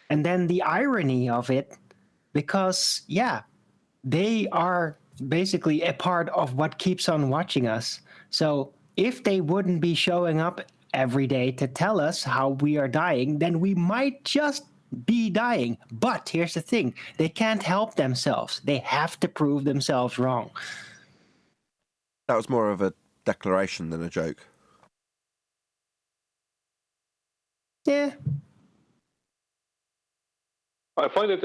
And then the irony of it, because, they are basically a part of what keeps on watching us. So if they wouldn't be showing up every day to tell us how we are dying, then we might just be dying. But here's the thing, they can't help themselves. They have to prove themselves wrong. That was more of a declaration than a joke. Yeah. I find it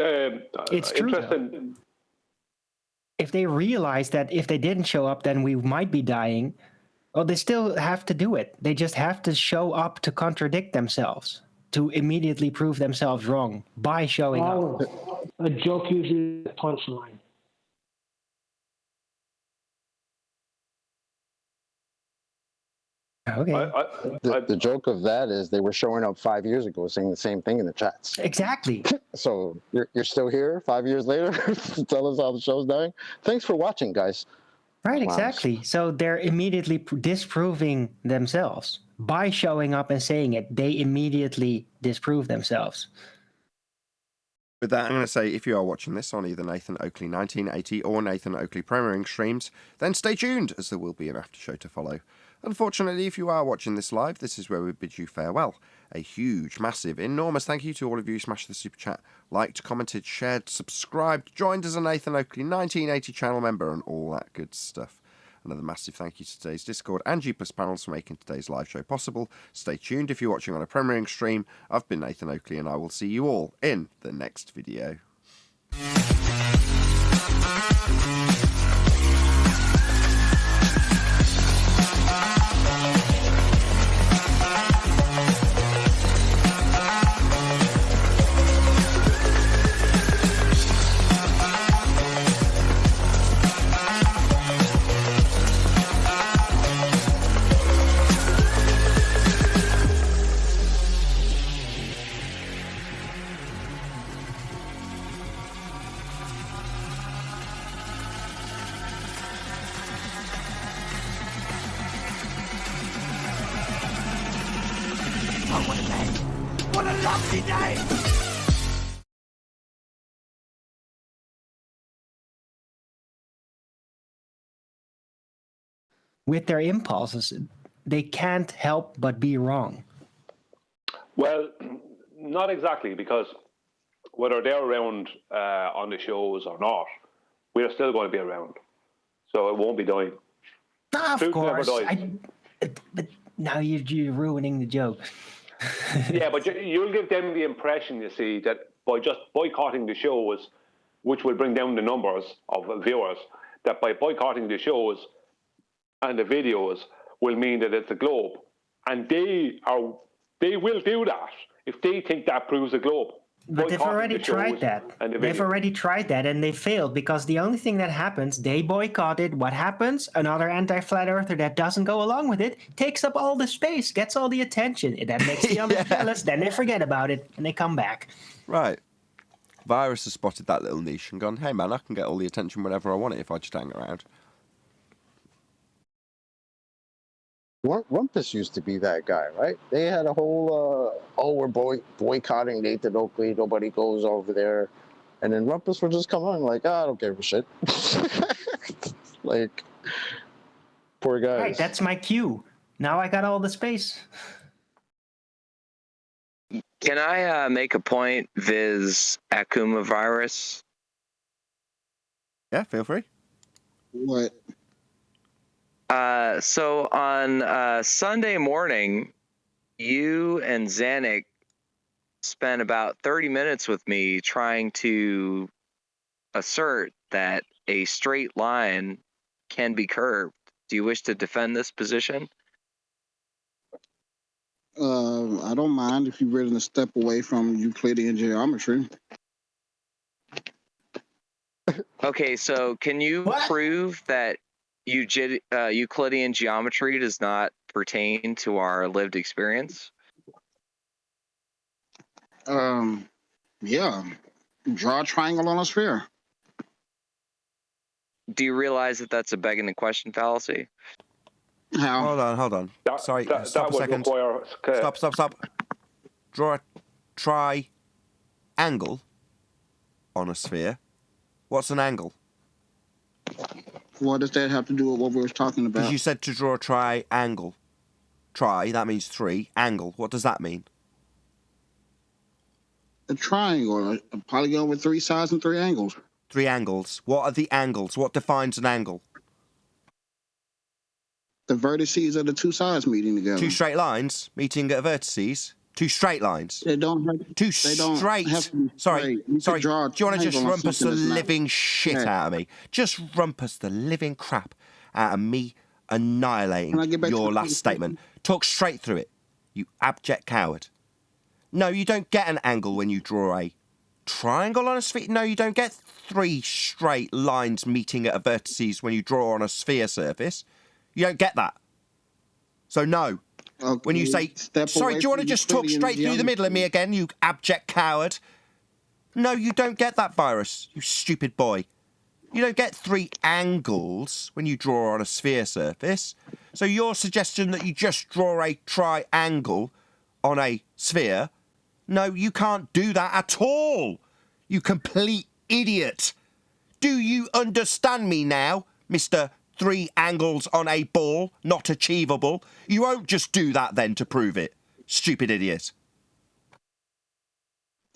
It's true, interesting. If they realize that if they didn't show up, then we might be dying, well, they still have to do it. They just have to show up to contradict themselves, to immediately prove themselves wrong by showing up. A joke usually is a punchline. Okay. The joke of that is they were showing up 5 years ago saying the same thing in the chats. Exactly. So you're still here 5 years later to tell us how the show's dying? Thanks for watching, guys. Right, Wow. exactly. So they're immediately disproving themselves. By showing up and saying it, they immediately disprove themselves. With that, I'm going to say, if you are watching this on either Nathan Oakley 1980 or Nathan Oakley premiering streams, then stay tuned, as there will be an after show to follow. Unfortunately, if you are watching this live, this is where we bid you farewell. A huge, massive, enormous thank you to all of you who smashed the super chat, liked, commented, shared, subscribed, joined as a Nathan Oakley 1980 channel member, and all that good stuff. Another massive thank you to today's Discord and G+ panels for making today's live show possible. Stay tuned if you're watching on a premiering stream. I've been Nathan Oakley, and I will see you all in the next video. What a lovely day! With their impulses, they can't help but be wrong. Well, not exactly, because whether they're around on the shows or not, we're still going to be around. So it won't be dying. Of Truth never course. dies. But now you're ruining the joke. Yeah, but you'll give them the impression, you see, that by just boycotting the shows, which will bring down the numbers of viewers, that by boycotting the shows and the videos will mean that it's a globe. And they will do that if they think that proves a globe. But they've already tried that. They've already tried that, and they failed, because the only thing that happens, they boycotted. What happens? Another anti-flat earther that doesn't go along with it takes up all the space, gets all the attention. That makes the others jealous. Then they forget about it, and they come back. Right. Virus has spotted that little niche and gone, hey man, I can get all the attention whenever I want it if I just hang around. Rumpus used to be that guy, right? They had a whole, we're boycotting Nathan Oakley, nobody goes over there. And then Rumpus would just come on like, I don't give a shit. Like, poor guys. Right, that's my cue. Now I got all the space. Can I make a point vis Akuma virus? Yeah, feel free. What? So on Sunday morning, you and Zanuck spent about 30 minutes with me trying to assert that a straight line can be curved. Do you wish to defend this position? I don't mind if you're willing to step away from Euclidean geometry. Okay, so can you prove that Euclidean geometry does not pertain to our lived experience? Yeah. Draw a triangle on a sphere. Do you realize that that's a begging the question fallacy? How? Hold on. Sorry, stop a second. Stop. Draw a triangle on a sphere. What's an angle? What does that have to do with what we were talking about? Because you said to draw a triangle. Tri, that means 3. Angle, what does that mean? A triangle, a polygon with 3 sides and 3 angles. 3 angles. What are the angles? What defines an angle? The vertices of the 2 sides meeting together. 2 straight lines meeting at vertices. 2 straight lines. They don't have, 2 they don't straight. have to be Sorry. straight. Do you want to just rumpus the living shit Yeah. out of me? Just rumpus the living crap out of me annihilating Can I get back to your the last point? statement. Talk straight through it, you abject coward. No, you don't get an angle when you draw a triangle on a sphere. No, you don't get 3 straight lines meeting at a vertices when you draw on a sphere surface. You don't get that. So no. Okay. When you say, sorry, do you want to just talk straight through the middle of me again, you abject coward? No, you don't get that, Virus, you stupid boy. You don't get 3 angles when you draw on a sphere surface. So your suggestion that you just draw a triangle on a sphere, no, you can't do that at all. You complete idiot. Do you understand me now, Mr. 3 angles on a ball, not achievable? You won't just do that then to prove it. Stupid idiot.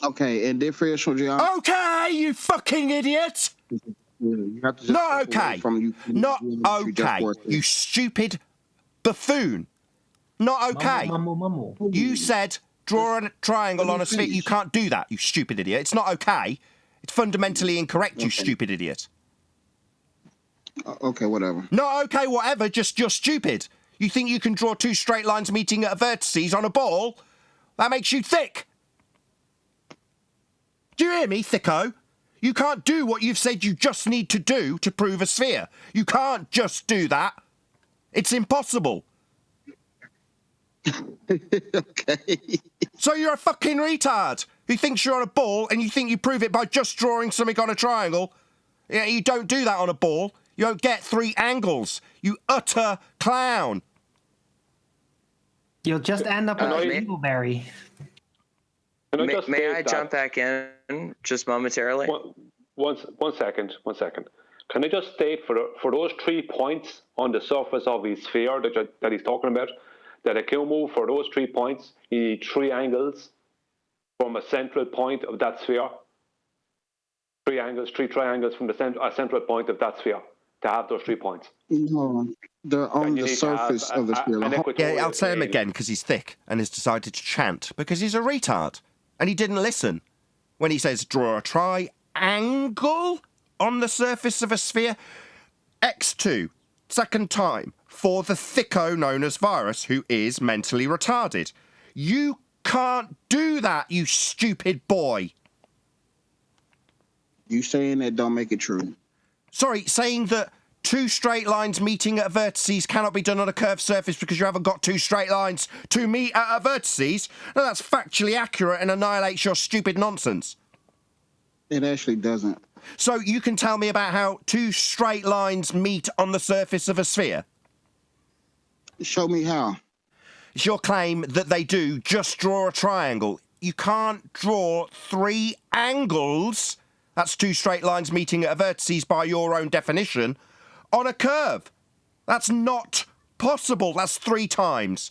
Okay, in differential geometry. Okay, you fucking idiot. You have to just Not step away okay. from you. Not geometry just okay. for a second. You stupid buffoon. Not okay. You said draw a triangle on a sphere. You can't do that, you stupid idiot. It's not okay. It's fundamentally incorrect, you stupid idiot. Okay, whatever. Not okay, whatever, just you're stupid. You think you can draw 2 straight lines meeting at vertices on a ball? That makes you thick. Do you hear me, thicko? You can't do what you've said you just need to do to prove a sphere. You can't just do that. It's impossible. Okay. So you're a fucking retard who thinks you're on a ball and you think you prove it by just drawing something on a triangle. Yeah, you don't do that on a ball. You don't get 3 angles. You utter clown. You'll just end up with a dingleberry. May I jump back in just momentarily? One second. Can I just state for those 3 points on the surface of the sphere that he's talking about, that a Q move for those 3 points, you need 3 angles from a central point of that sphere. 3 triangles from a central point of that sphere to have those 3 points. No, they're on the surface of the sphere. Yeah, I'll say him again because he's thick and has decided to chant because he's a retard and he didn't listen when he says draw a triangle on the surface of a sphere. X2, second time, for the thicko known as Virus, who is mentally retarded. You can't do that, you stupid boy. You saying that don't make it true. Sorry, saying that 2 straight lines meeting at vertices cannot be done on a curved surface because you haven't got 2 straight lines to meet at vertices? No, that's factually accurate and annihilates your stupid nonsense. It actually doesn't. So you can tell me about how 2 straight lines meet on the surface of a sphere? Show me how. It's your claim that they do. Just draw a triangle. You can't draw 3 angles, that's 2 straight lines meeting at vertices by your own definition, on a curve. That's not possible. That's 3 times.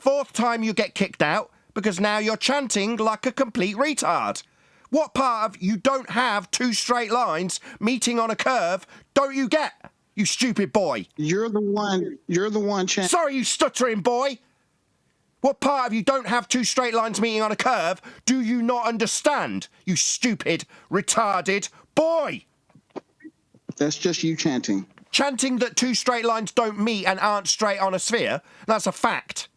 4th time you get kicked out because now you're chanting like a complete retard. What part of you don't have 2 straight lines meeting on a curve don't you get, you stupid boy? You're the one chanting. Sorry, you stuttering boy. What part of you don't have 2 straight lines meeting on a curve do you not understand, you stupid, retarded boy? That's just you chanting. Chanting that 2 straight lines don't meet and aren't straight on a sphere, that's a fact.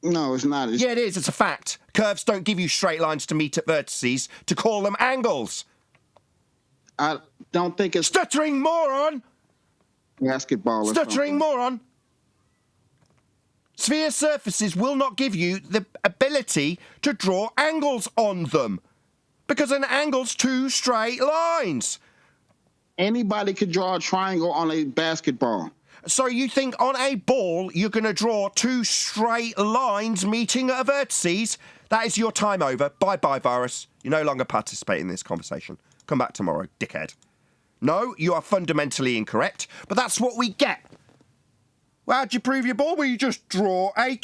No, it's not. Yeah, it is. It's a fact. Curves don't give you straight lines to meet at vertices to call them angles. I don't think it's... Stuttering moron! Basketball or Stuttering something. moron! Sphere surfaces will not give you the ability to draw angles on them because an angle's 2 straight lines. Anybody could draw a triangle on a basketball. So you think on a ball you're going to draw 2 straight lines meeting at vertices? That is your time over. Bye-bye, Virus. You no longer participate in this conversation. Come back tomorrow, dickhead. No, you are fundamentally incorrect, but that's what we get Well, how'd you prove your ball? Well, you just draw a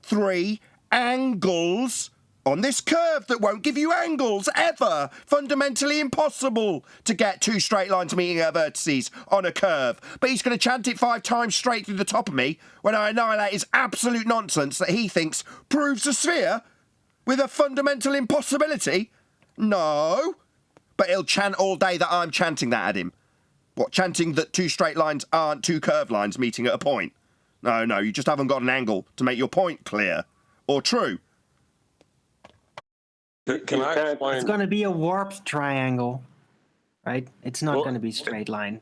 three angles on this curve that won't give you angles ever. Fundamentally impossible to get two straight lines meeting at vertices on a curve. But he's going to chant it 5 times straight through the top of me when I annihilate his absolute nonsense that he thinks proves a sphere with a fundamental impossibility. No. But he'll chant all day that I'm chanting that at him. What, chanting that 2 straight lines aren't 2 curved lines meeting at a point? No, you just haven't got an angle to make your point clear or true. Can I explain? It's going to be a warped triangle, right? It's not going to be straight line.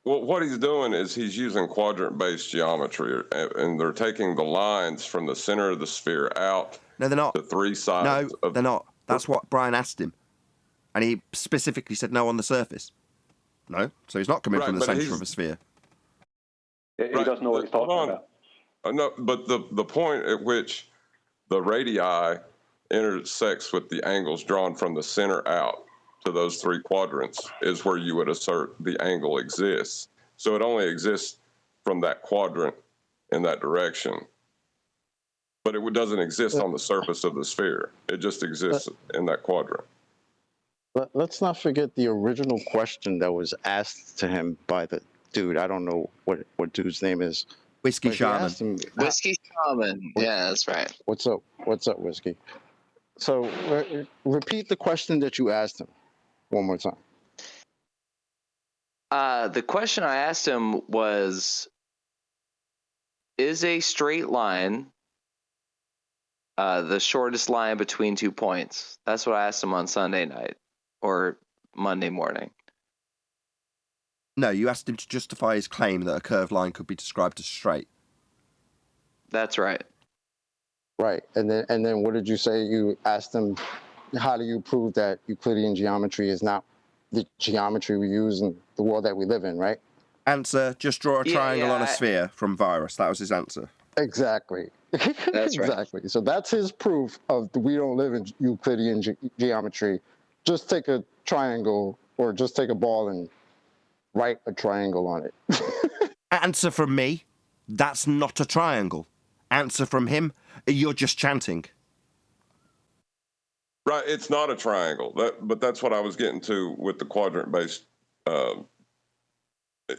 Well, what he's doing is he's using quadrant-based geometry, and they're taking the lines from the center of the sphere out. No, they're not. To 3 sides. No, they're not. That's what Brian asked him. And he specifically said no on the surface. No, so he's not coming from the centre of a sphere. He doesn't know what he's talking about. No, but the point at which the radii intersects with the angles drawn from the center out to those 3 quadrants is where you would assert the angle exists. So it only exists from that quadrant in that direction. But it doesn't exist on the surface of the sphere. It just exists in that quadrant. Let's not forget the original question that was asked to him by the dude. I don't know what dude's name is. Whiskey Shaman. Whiskey Shaman. Yeah, that's right. What's up, Whiskey? So repeat the question that you asked him one more time. The question I asked him was, is a straight line the shortest line between 2 points? That's what I asked him on Sunday night or Monday morning. No, you asked him to justify his claim that a curved line could be described as straight. That's right. Right, and then what did you say? You asked him, how do you prove that Euclidean geometry is not the geometry we use in the world that we live in, right? Answer, just draw a triangle on a sphere from Virus. That was his answer. Exactly. That's exactly. Right. So that's his proof of we don't live in Euclidean geometry. Just take a triangle or just take a ball and write a triangle on it. Answer from me, that's not a triangle. Answer from him, you're just chanting. Right, it's not a triangle. But that's what I was getting to with the quadrant-based.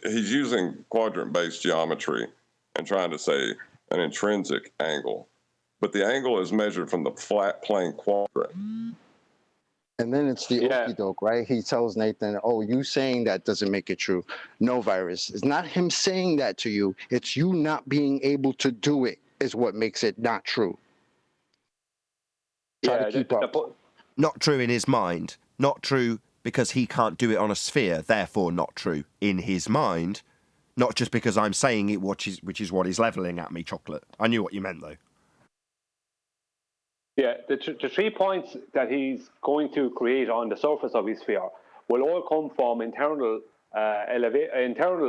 He's using quadrant-based geometry and trying to say an intrinsic angle. But the angle is measured from the flat plane quadrant. And then it's the okie doke, right? He tells Nathan, oh, you saying that doesn't make it true. No, Virus. It's not him saying that to you. It's you not being able to do it is what makes it not true. Try to keep up. Not true in his mind. Not true because he can't do it on a sphere. Therefore, not true in his mind. Not just because I'm saying it, which is what he's levelling at me, Chocolate. I knew what you meant, though. Yeah, the 3 points that he's going to create on the surface of his sphere will all come from internal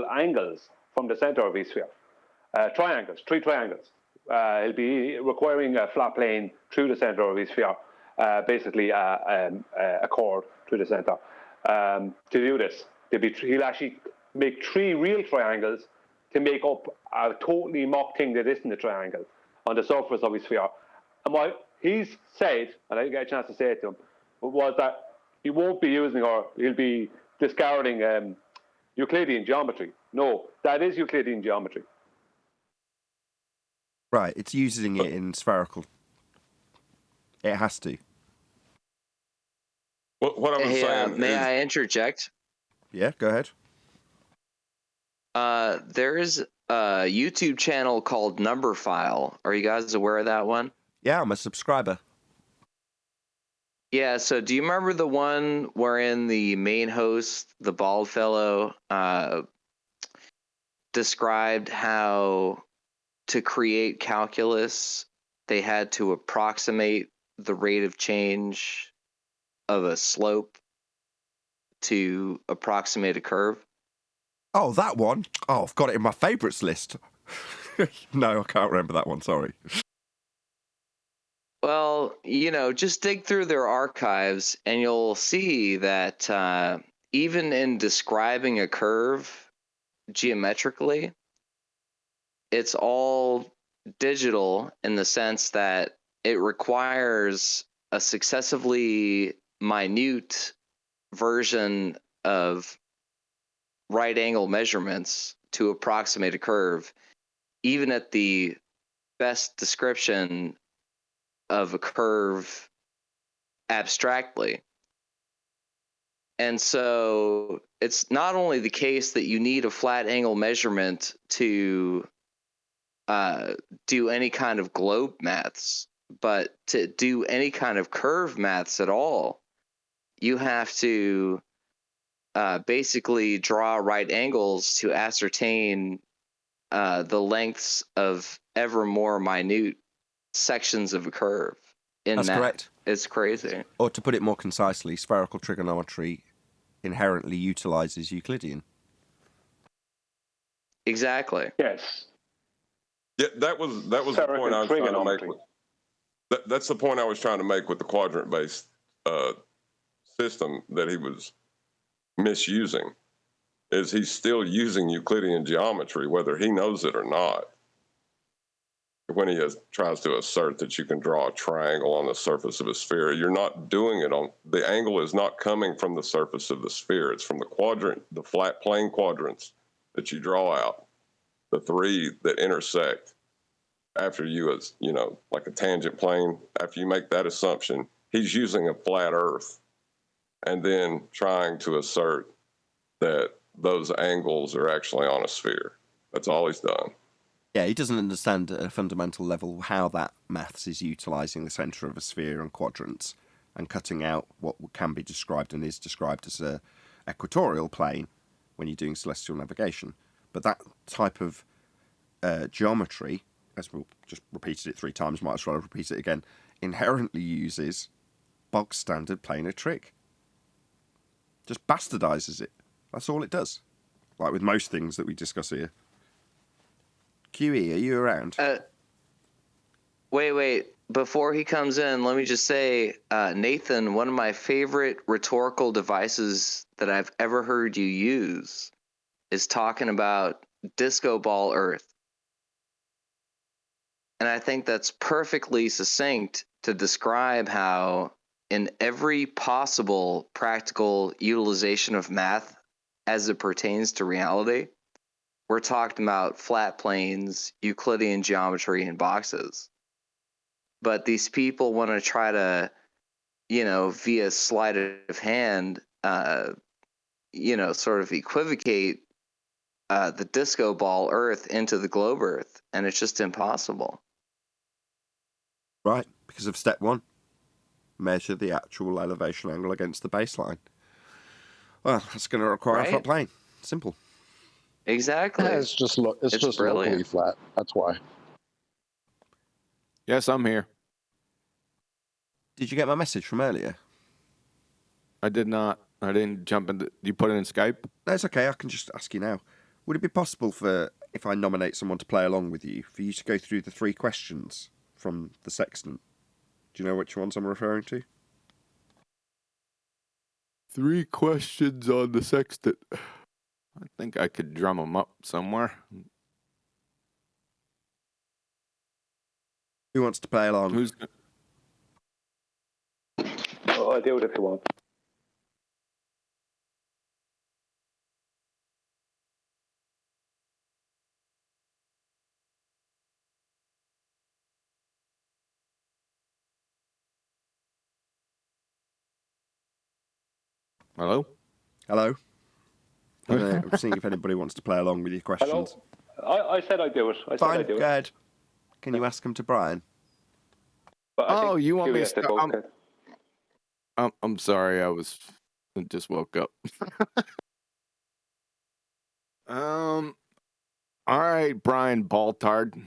angles from the center of his sphere. Triangles, 3 triangles. He'll be requiring a flat plane through the center of his sphere, basically a chord through the center. To do this, he'll actually make 3 real triangles to make up a totally mock thing that isn't a triangle on the surface of his sphere. And what he's said, and I didn't get a chance to say it to him, was that he won't be using or he'll be discarding Euclidean geometry. No, that is Euclidean geometry. Right, it's using it in spherical. It has to. What I was saying may I interject? Yeah, go ahead. There is a YouTube channel called Numberphile. Are you guys aware of that one? Yeah, I'm a subscriber. Yeah, so do you remember the one wherein the main host, the bald fellow, described how to create calculus, they had to approximate the rate of change of a slope to approximate a curve? Oh, that one? Oh, I've got it in my favourites list. No, I can't remember that one, sorry. Well, just dig through their archives and you'll see that even in describing a curve geometrically, it's all digital in the sense that it requires a successively minute version of right angle measurements to approximate a curve, even at the best description of a curve abstractly. And so it's not only the case that you need a flat angle measurement to do any kind of globe maths, but to do any kind of curve maths at all, you have to basically draw right angles to ascertain the lengths of ever more minute sections of a curve in That's math. correct. It's crazy. Or to put it more concisely, spherical trigonometry inherently utilizes Euclidean. Exactly. Yes. Yeah, that was the point I was trying to make. That's the point I was trying to make with the quadrant-based system that he was misusing. Is he's still using Euclidean geometry, whether he knows it or not, when he tries to assert that you can draw a triangle on the surface of a sphere. You're not doing it on, the angle is not coming from the surface of the sphere. It's from the quadrant, the flat plane quadrants that you draw out, the three that intersect after you, as you know, like a tangent plane. After you make that assumption, he's using a flat earth and then trying to assert that those angles are actually on a sphere. That's all he's done. Yeah, he doesn't understand at a fundamental level how that maths is utilising the centre of a sphere and quadrants and cutting out what can be described and is described as a equatorial plane when you're doing celestial navigation. But that type of geometry, as we've just repeated it 3 times, might as well repeat it again, inherently uses bog standard planar trig. Just bastardises it. That's all it does. Like with most things that we discuss here. QE, are you around? Wait. Before he comes in, let me just say, Nathan, one of my favorite rhetorical devices that I've ever heard you use is talking about disco ball Earth. And I think that's perfectly succinct to describe how in every possible practical utilization of math as it pertains to reality, we're talking about flat planes, Euclidean geometry, and boxes. But these people want to try to, via sleight of hand, sort of equivocate the disco ball Earth into the globe Earth, and it's just impossible. Right, because of step 1. Measure the actual elevation angle against the baseline. Well, that's going to require a flat plane. Simple. Exactly. Yeah, it's just locally flat. That's why. Yes, I'm here. Did you get my message from earlier? I did not. I didn't jump into. You put it in Skype? No, it's okay. I can just ask you now. Would it be possible for, if I nominate someone to play along with you, for you to go through the 3 questions from the sextant? Do you know which ones I'm referring to? 3 questions on the sextant. I think I could drum them up somewhere. Who wants to play along? Who's? Oh, I'll do it if you want. Hello? Hello? I'm seeing if anybody wants to play along with your questions. Hello? I said I'd do it. Fine, go ahead. Can you ask them to Brian? Oh, you want me to start? I'm sorry, I just woke up. All right, Brian Baltard,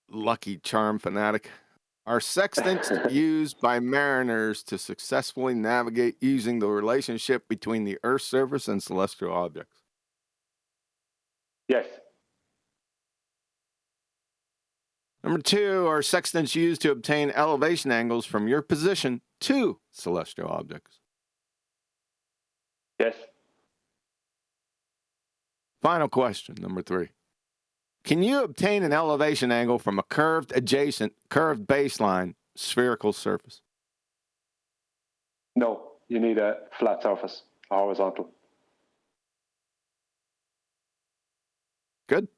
lucky charm fanatic. Are sextants used by mariners to successfully navigate using the relationship between the Earth's surface and celestial objects? Yes. Number 2, are sextants used to obtain elevation angles from your position to celestial objects? Yes. Final question, number 3. Can you obtain an elevation angle from a curved baseline spherical surface? No, you need a flat surface, horizontal. Good.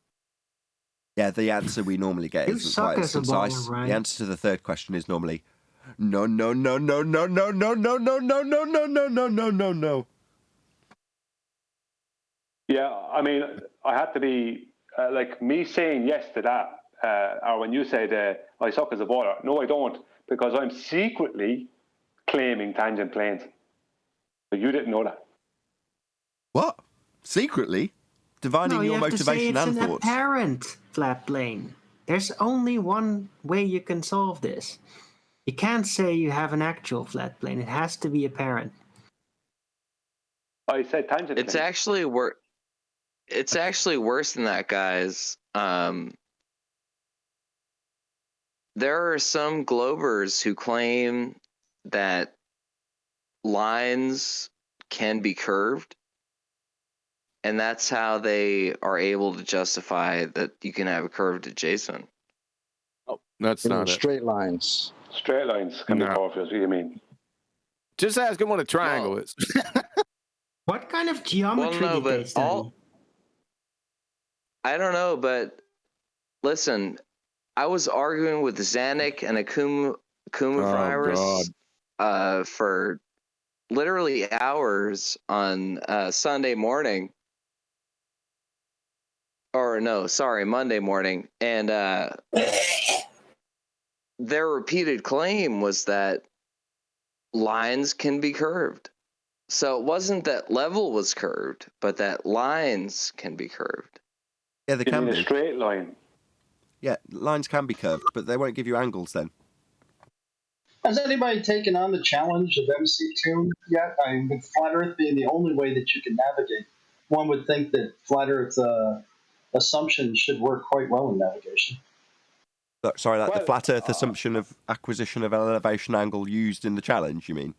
Yeah, the answer we normally get You isn't suck quite as as a baller, concise. Ryan. The answer to the third question is normally no, no, no, no, no, no, no, no, no, no, no, no, no, no, no, no, no. Yeah, I mean, I had to be like me saying yes to that, or when you said I suck as a baller. No, I don't, because I'm secretly claiming tangent planes. But you didn't know that. What? Secretly? Divining No, you your have to say motivation it's and an thoughts. apparent flat plane. There's only one way you can solve this. You can't say you have an actual flat plane. It has to be apparent. I said tangent It's plane. actually worse. It's actually worse than that, guys. There are some globers who claim that lines can be curved, and that's how they are able to justify that you can have a curved adjacent. Oh, that's You mean not it. straight lines. Straight lines can be No. curved. What do you mean? Just ask him what a triangle is. What kind of geometry Well, no, did they but study? I don't know, but listen, I was arguing with Zanuck and Akuma virus for literally hours on Sunday morning. Or no, sorry, Monday morning. And their repeated claim was that lines can be curved. So it wasn't that level was curved, but that lines can be curved. Yeah, they You can mean a be. straight line? Yeah, lines can be curved, but they won't give you angles then. Has anybody taken on the challenge of MC2 yet? I mean, with flat Earth being the only way that you can navigate, one would think that flat Earth assumptions should work quite well in navigation. Sorry, like the Well, flat Earth assumption of acquisition of elevation angle used in the challenge, you mean?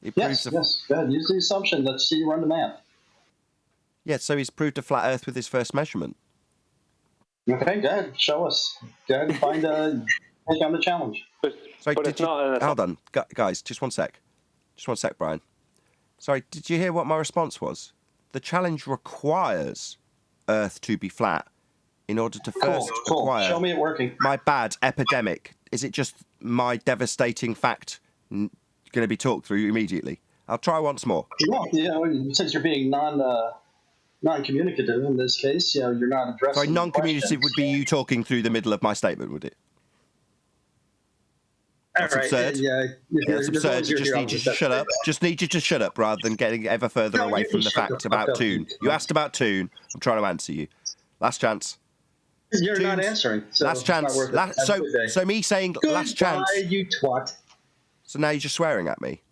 It proves Yes. Go ahead. Use the assumption. Let's see you run the math. Yeah, so he's proved a flat Earth with his first measurement. Okay, go ahead. Show us. Go ahead and take on the challenge. Sorry, but did it's you? not Hold on, guys, just one sec. Just one sec, Brian. Sorry, did you hear what my response was? The challenge requires Earth to be flat in order to first acquire. Show me it working. My bad epidemic. Is it just my devastating fact going to be talked through immediately? I'll try once more. Well, since you're being non-communicative in this case, you're not addressing. Sorry, non-communicative would be you talking through the middle of my statement, would it? That's absurd. Yeah, that's absurd. I just need you to shut up. Just need you to shut up rather than getting ever further away from the fact about Toon. You asked about Toon. I'm trying to answer you. Last chance. You're not answering. So last chance. So me saying last chance. You twat. So now you're just swearing at me.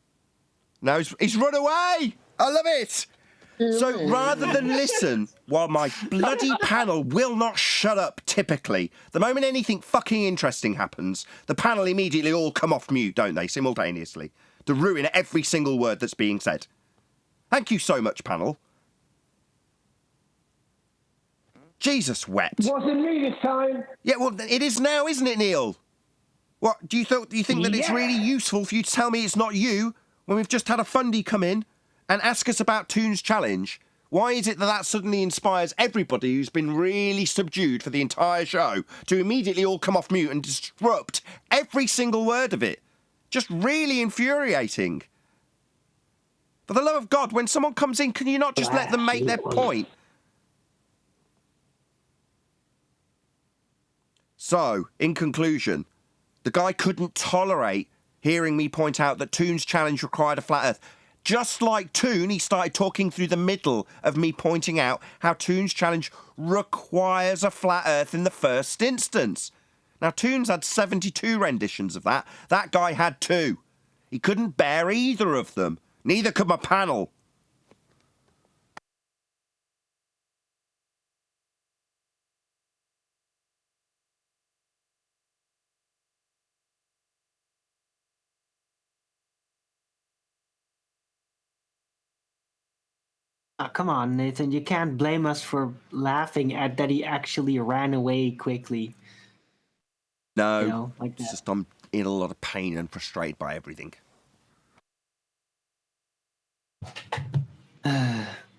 Now he's run away. I love it. So rather than listen while my bloody panel will not shut up typically, the moment anything fucking interesting happens, the panel immediately all come off mute, don't they, simultaneously, to ruin every single word that's being said. Thank you so much, panel. Jesus wept. Wasn't me this time. Yeah, well, it is now, isn't it, Neil? What, do you think that it's really useful for you to tell me it's not you when we've just had a fundy come in and ask us about Toon's challenge? Why is it that suddenly inspires everybody who's been really subdued for the entire show to immediately all come off mute and disrupt every single word of it? Just really infuriating. For the love of God, when someone comes in, can you not just let them make their point? So, in conclusion, the guy couldn't tolerate hearing me point out that Toon's challenge required a flat Earth. Just like Toon, he started talking through the middle of me pointing out how Toon's challenge requires a flat Earth in the first instance. Now, Toon's had 72 renditions of that. That guy had 2. He couldn't bear either of them. Neither could my panel. Oh, come on, Nathan. You can't blame us for laughing at that he actually ran away quickly. No, You know, like it's that. just I'm in a lot of pain and frustrated by everything.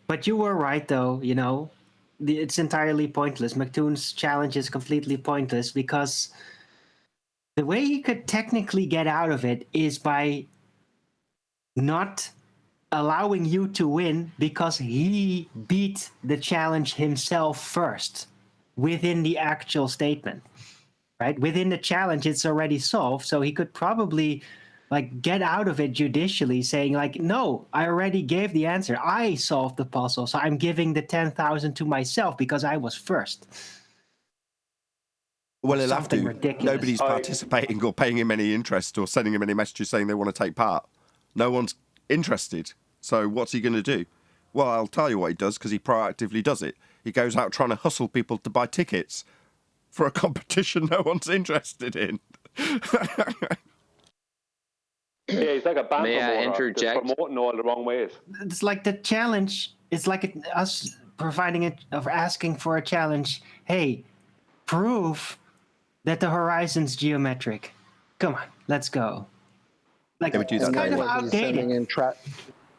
But you were right, though. You know, it's entirely pointless. McToon's challenge is completely pointless because the way he could technically get out of it is by not allowing you to win because he beat the challenge himself first within the actual statement, right? Within the challenge, it's already solved. So he could probably like get out of it judicially saying like, no, I already gave the answer. I solved the puzzle. So I'm giving the 10,000 to myself because I was first. Well, he'll have to. Ridiculous. Nobody's participating or paying him any interest or sending him any messages saying they want to take part. No one's interested. So what's he going to do? Well, I'll tell you what he does because he proactively does it. He goes out trying to hustle people to buy tickets for a competition no one's interested in. Yeah, he's like a band May I promoter. interject? Just promoting all the wrong ways. It's like the challenge. It's like us providing it of asking for a challenge. Hey, prove that the horizon's geometric. Come on, let's go. Like They would do that it's kind of daily. outdated.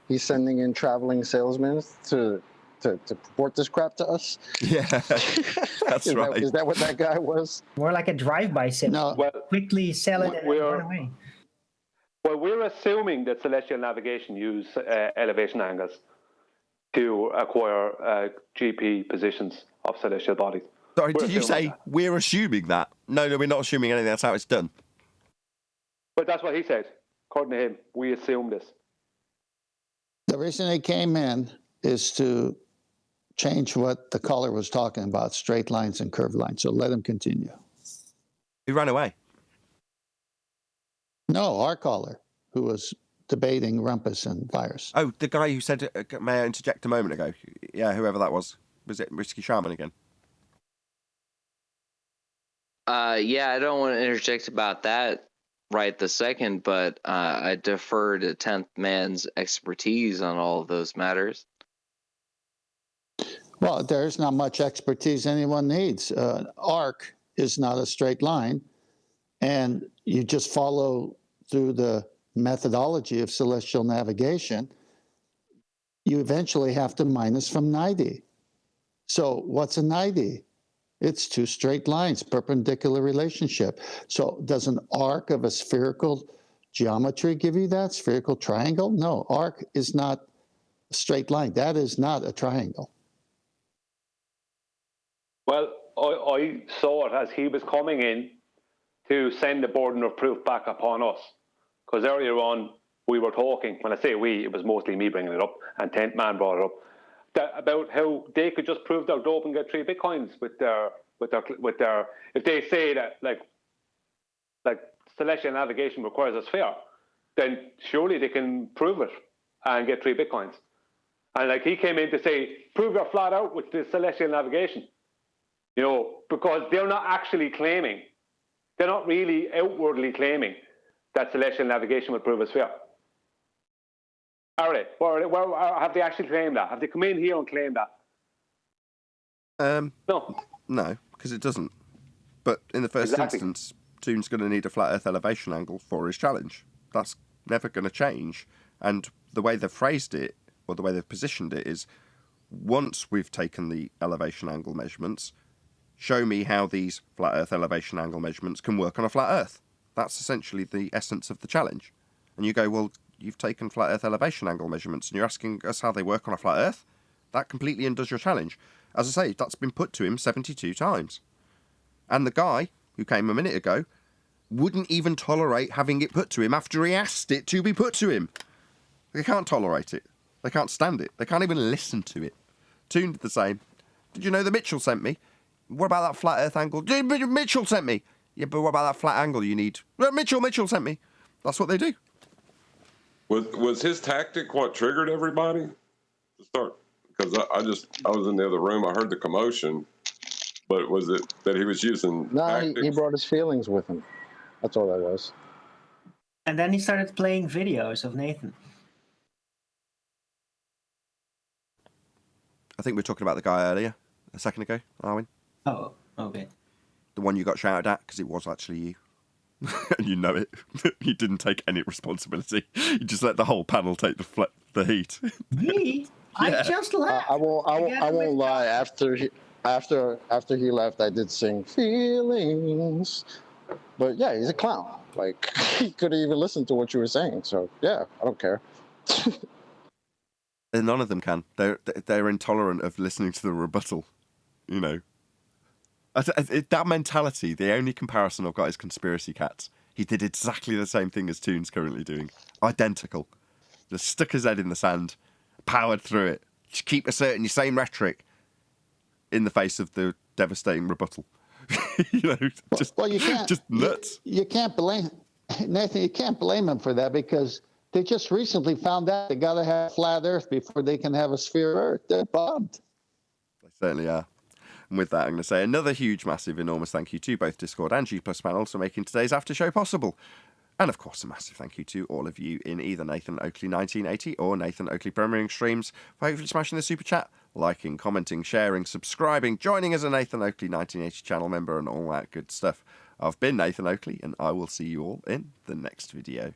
He's sending in traveling salesmen to report this crap to us. Yeah, that's right. Is that what that guy was? More like a drive-by sale. No. Well, Quickly sell it and run away. Well, we're assuming that celestial navigation use elevation angles to acquire GP positions of celestial bodies. Sorry, did you say that. we're assuming that? No, we're not assuming anything. That's how it's done. But that's what he said. According to him, we assume this. The reason they came in is to change what the caller was talking about, straight lines and curved lines. So let him continue. He ran away. No, our caller, who was debating rumpus and virus. Oh, the guy who said, may I interject a moment ago? Yeah, whoever that was. Was it Risky Shaman again? Yeah, I don't want to interject about that right this second, but I defer to 10th man's expertise on all of those matters. Well, there's not much expertise anyone needs. Arc is not a straight line, and you just follow through the methodology of celestial navigation. You eventually have to minus from 90. So what's a 90? It's two straight lines, perpendicular relationship. So does an arc of a spherical geometry give you that? Spherical triangle? No, arc is not a straight line. That is not a triangle. Well, I saw it as he was coming in to send the burden of proof back upon us. Because earlier on, we were talking, when I say we, it was mostly me bringing it up, and 10th man brought it up, about how they could just prove their dope and get 3 bitcoins with their if they say that like celestial navigation requires a sphere, then surely they can prove it and get 3 bitcoins. And like he came in to say, prove you're flat out with the celestial navigation, you know, because they're not actually claiming, they're not really outwardly claiming that celestial navigation will prove a sphere. Are they? Where have they actually claimed that? Have they come in here and claimed that? No, because it doesn't. But in the first instance, Toon's going to need a flat Earth elevation angle for his challenge. That's never going to change. And the way they've phrased it, or the way they've positioned it, is once we've taken the elevation angle measurements, show me how these flat Earth elevation angle measurements can work on a flat Earth. That's essentially the essence of the challenge. And you go, well, you've taken flat Earth elevation angle measurements and you're asking us how they work on a flat Earth? That completely undoes your challenge. As I say, that's been put to him 72 times. And the guy who came a minute ago wouldn't even tolerate having it put to him after he asked it to be put to him. They can't tolerate it. They can't stand it. They can't even listen to it. Toon did the same. Did you know that Mitchell sent me? What about that flat Earth angle? Mitchell sent me. Yeah, but what about that flat angle you need? Mitchell sent me. That's what they do. Was his tactic what triggered everybody to start? Because I was in the other room. I heard the commotion, but was it that he was using? No, he brought his feelings with him. That's all that was. And then he started playing videos of Nathan. I think we were talking about the guy earlier, a second ago, Arwen. Oh, okay. The one you got shouted at because it was actually you. And you know it. You didn't take any responsibility. You just let the whole panel take the heat. Me? I just laughed. I won't lie. After he left, I did sing "Feelings," but yeah, he's a clown. Like he couldn't even listen to what you were saying. So yeah, I don't care. And none of them can. They're intolerant of listening to the rebuttal. You know. That mentality, the only comparison I've got is Conspiracy Cats. He did exactly the same thing as Toon's currently doing. Identical. Just stuck his head in the sand, powered through it. Just keep asserting your same rhetoric in the face of the devastating rebuttal. You know, you can't, just nuts. You can't blame Nathan. You can't blame him for that because they just recently found out they got to have flat Earth before they can have a sphere of Earth. They're bummed. They certainly are. And with that, I'm going to say another huge, massive, enormous thank you to both Discord and G+ panels for making today's after show possible. And of course, a massive thank you to all of you in either Nathan Oakley 1980 or Nathan Oakley Premiering streams for hopefully smashing the super chat, liking, commenting, sharing, subscribing, joining as a Nathan Oakley 1980 channel member, and all that good stuff. I've been Nathan Oakley, and I will see you all in the next video.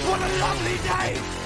What a lovely day!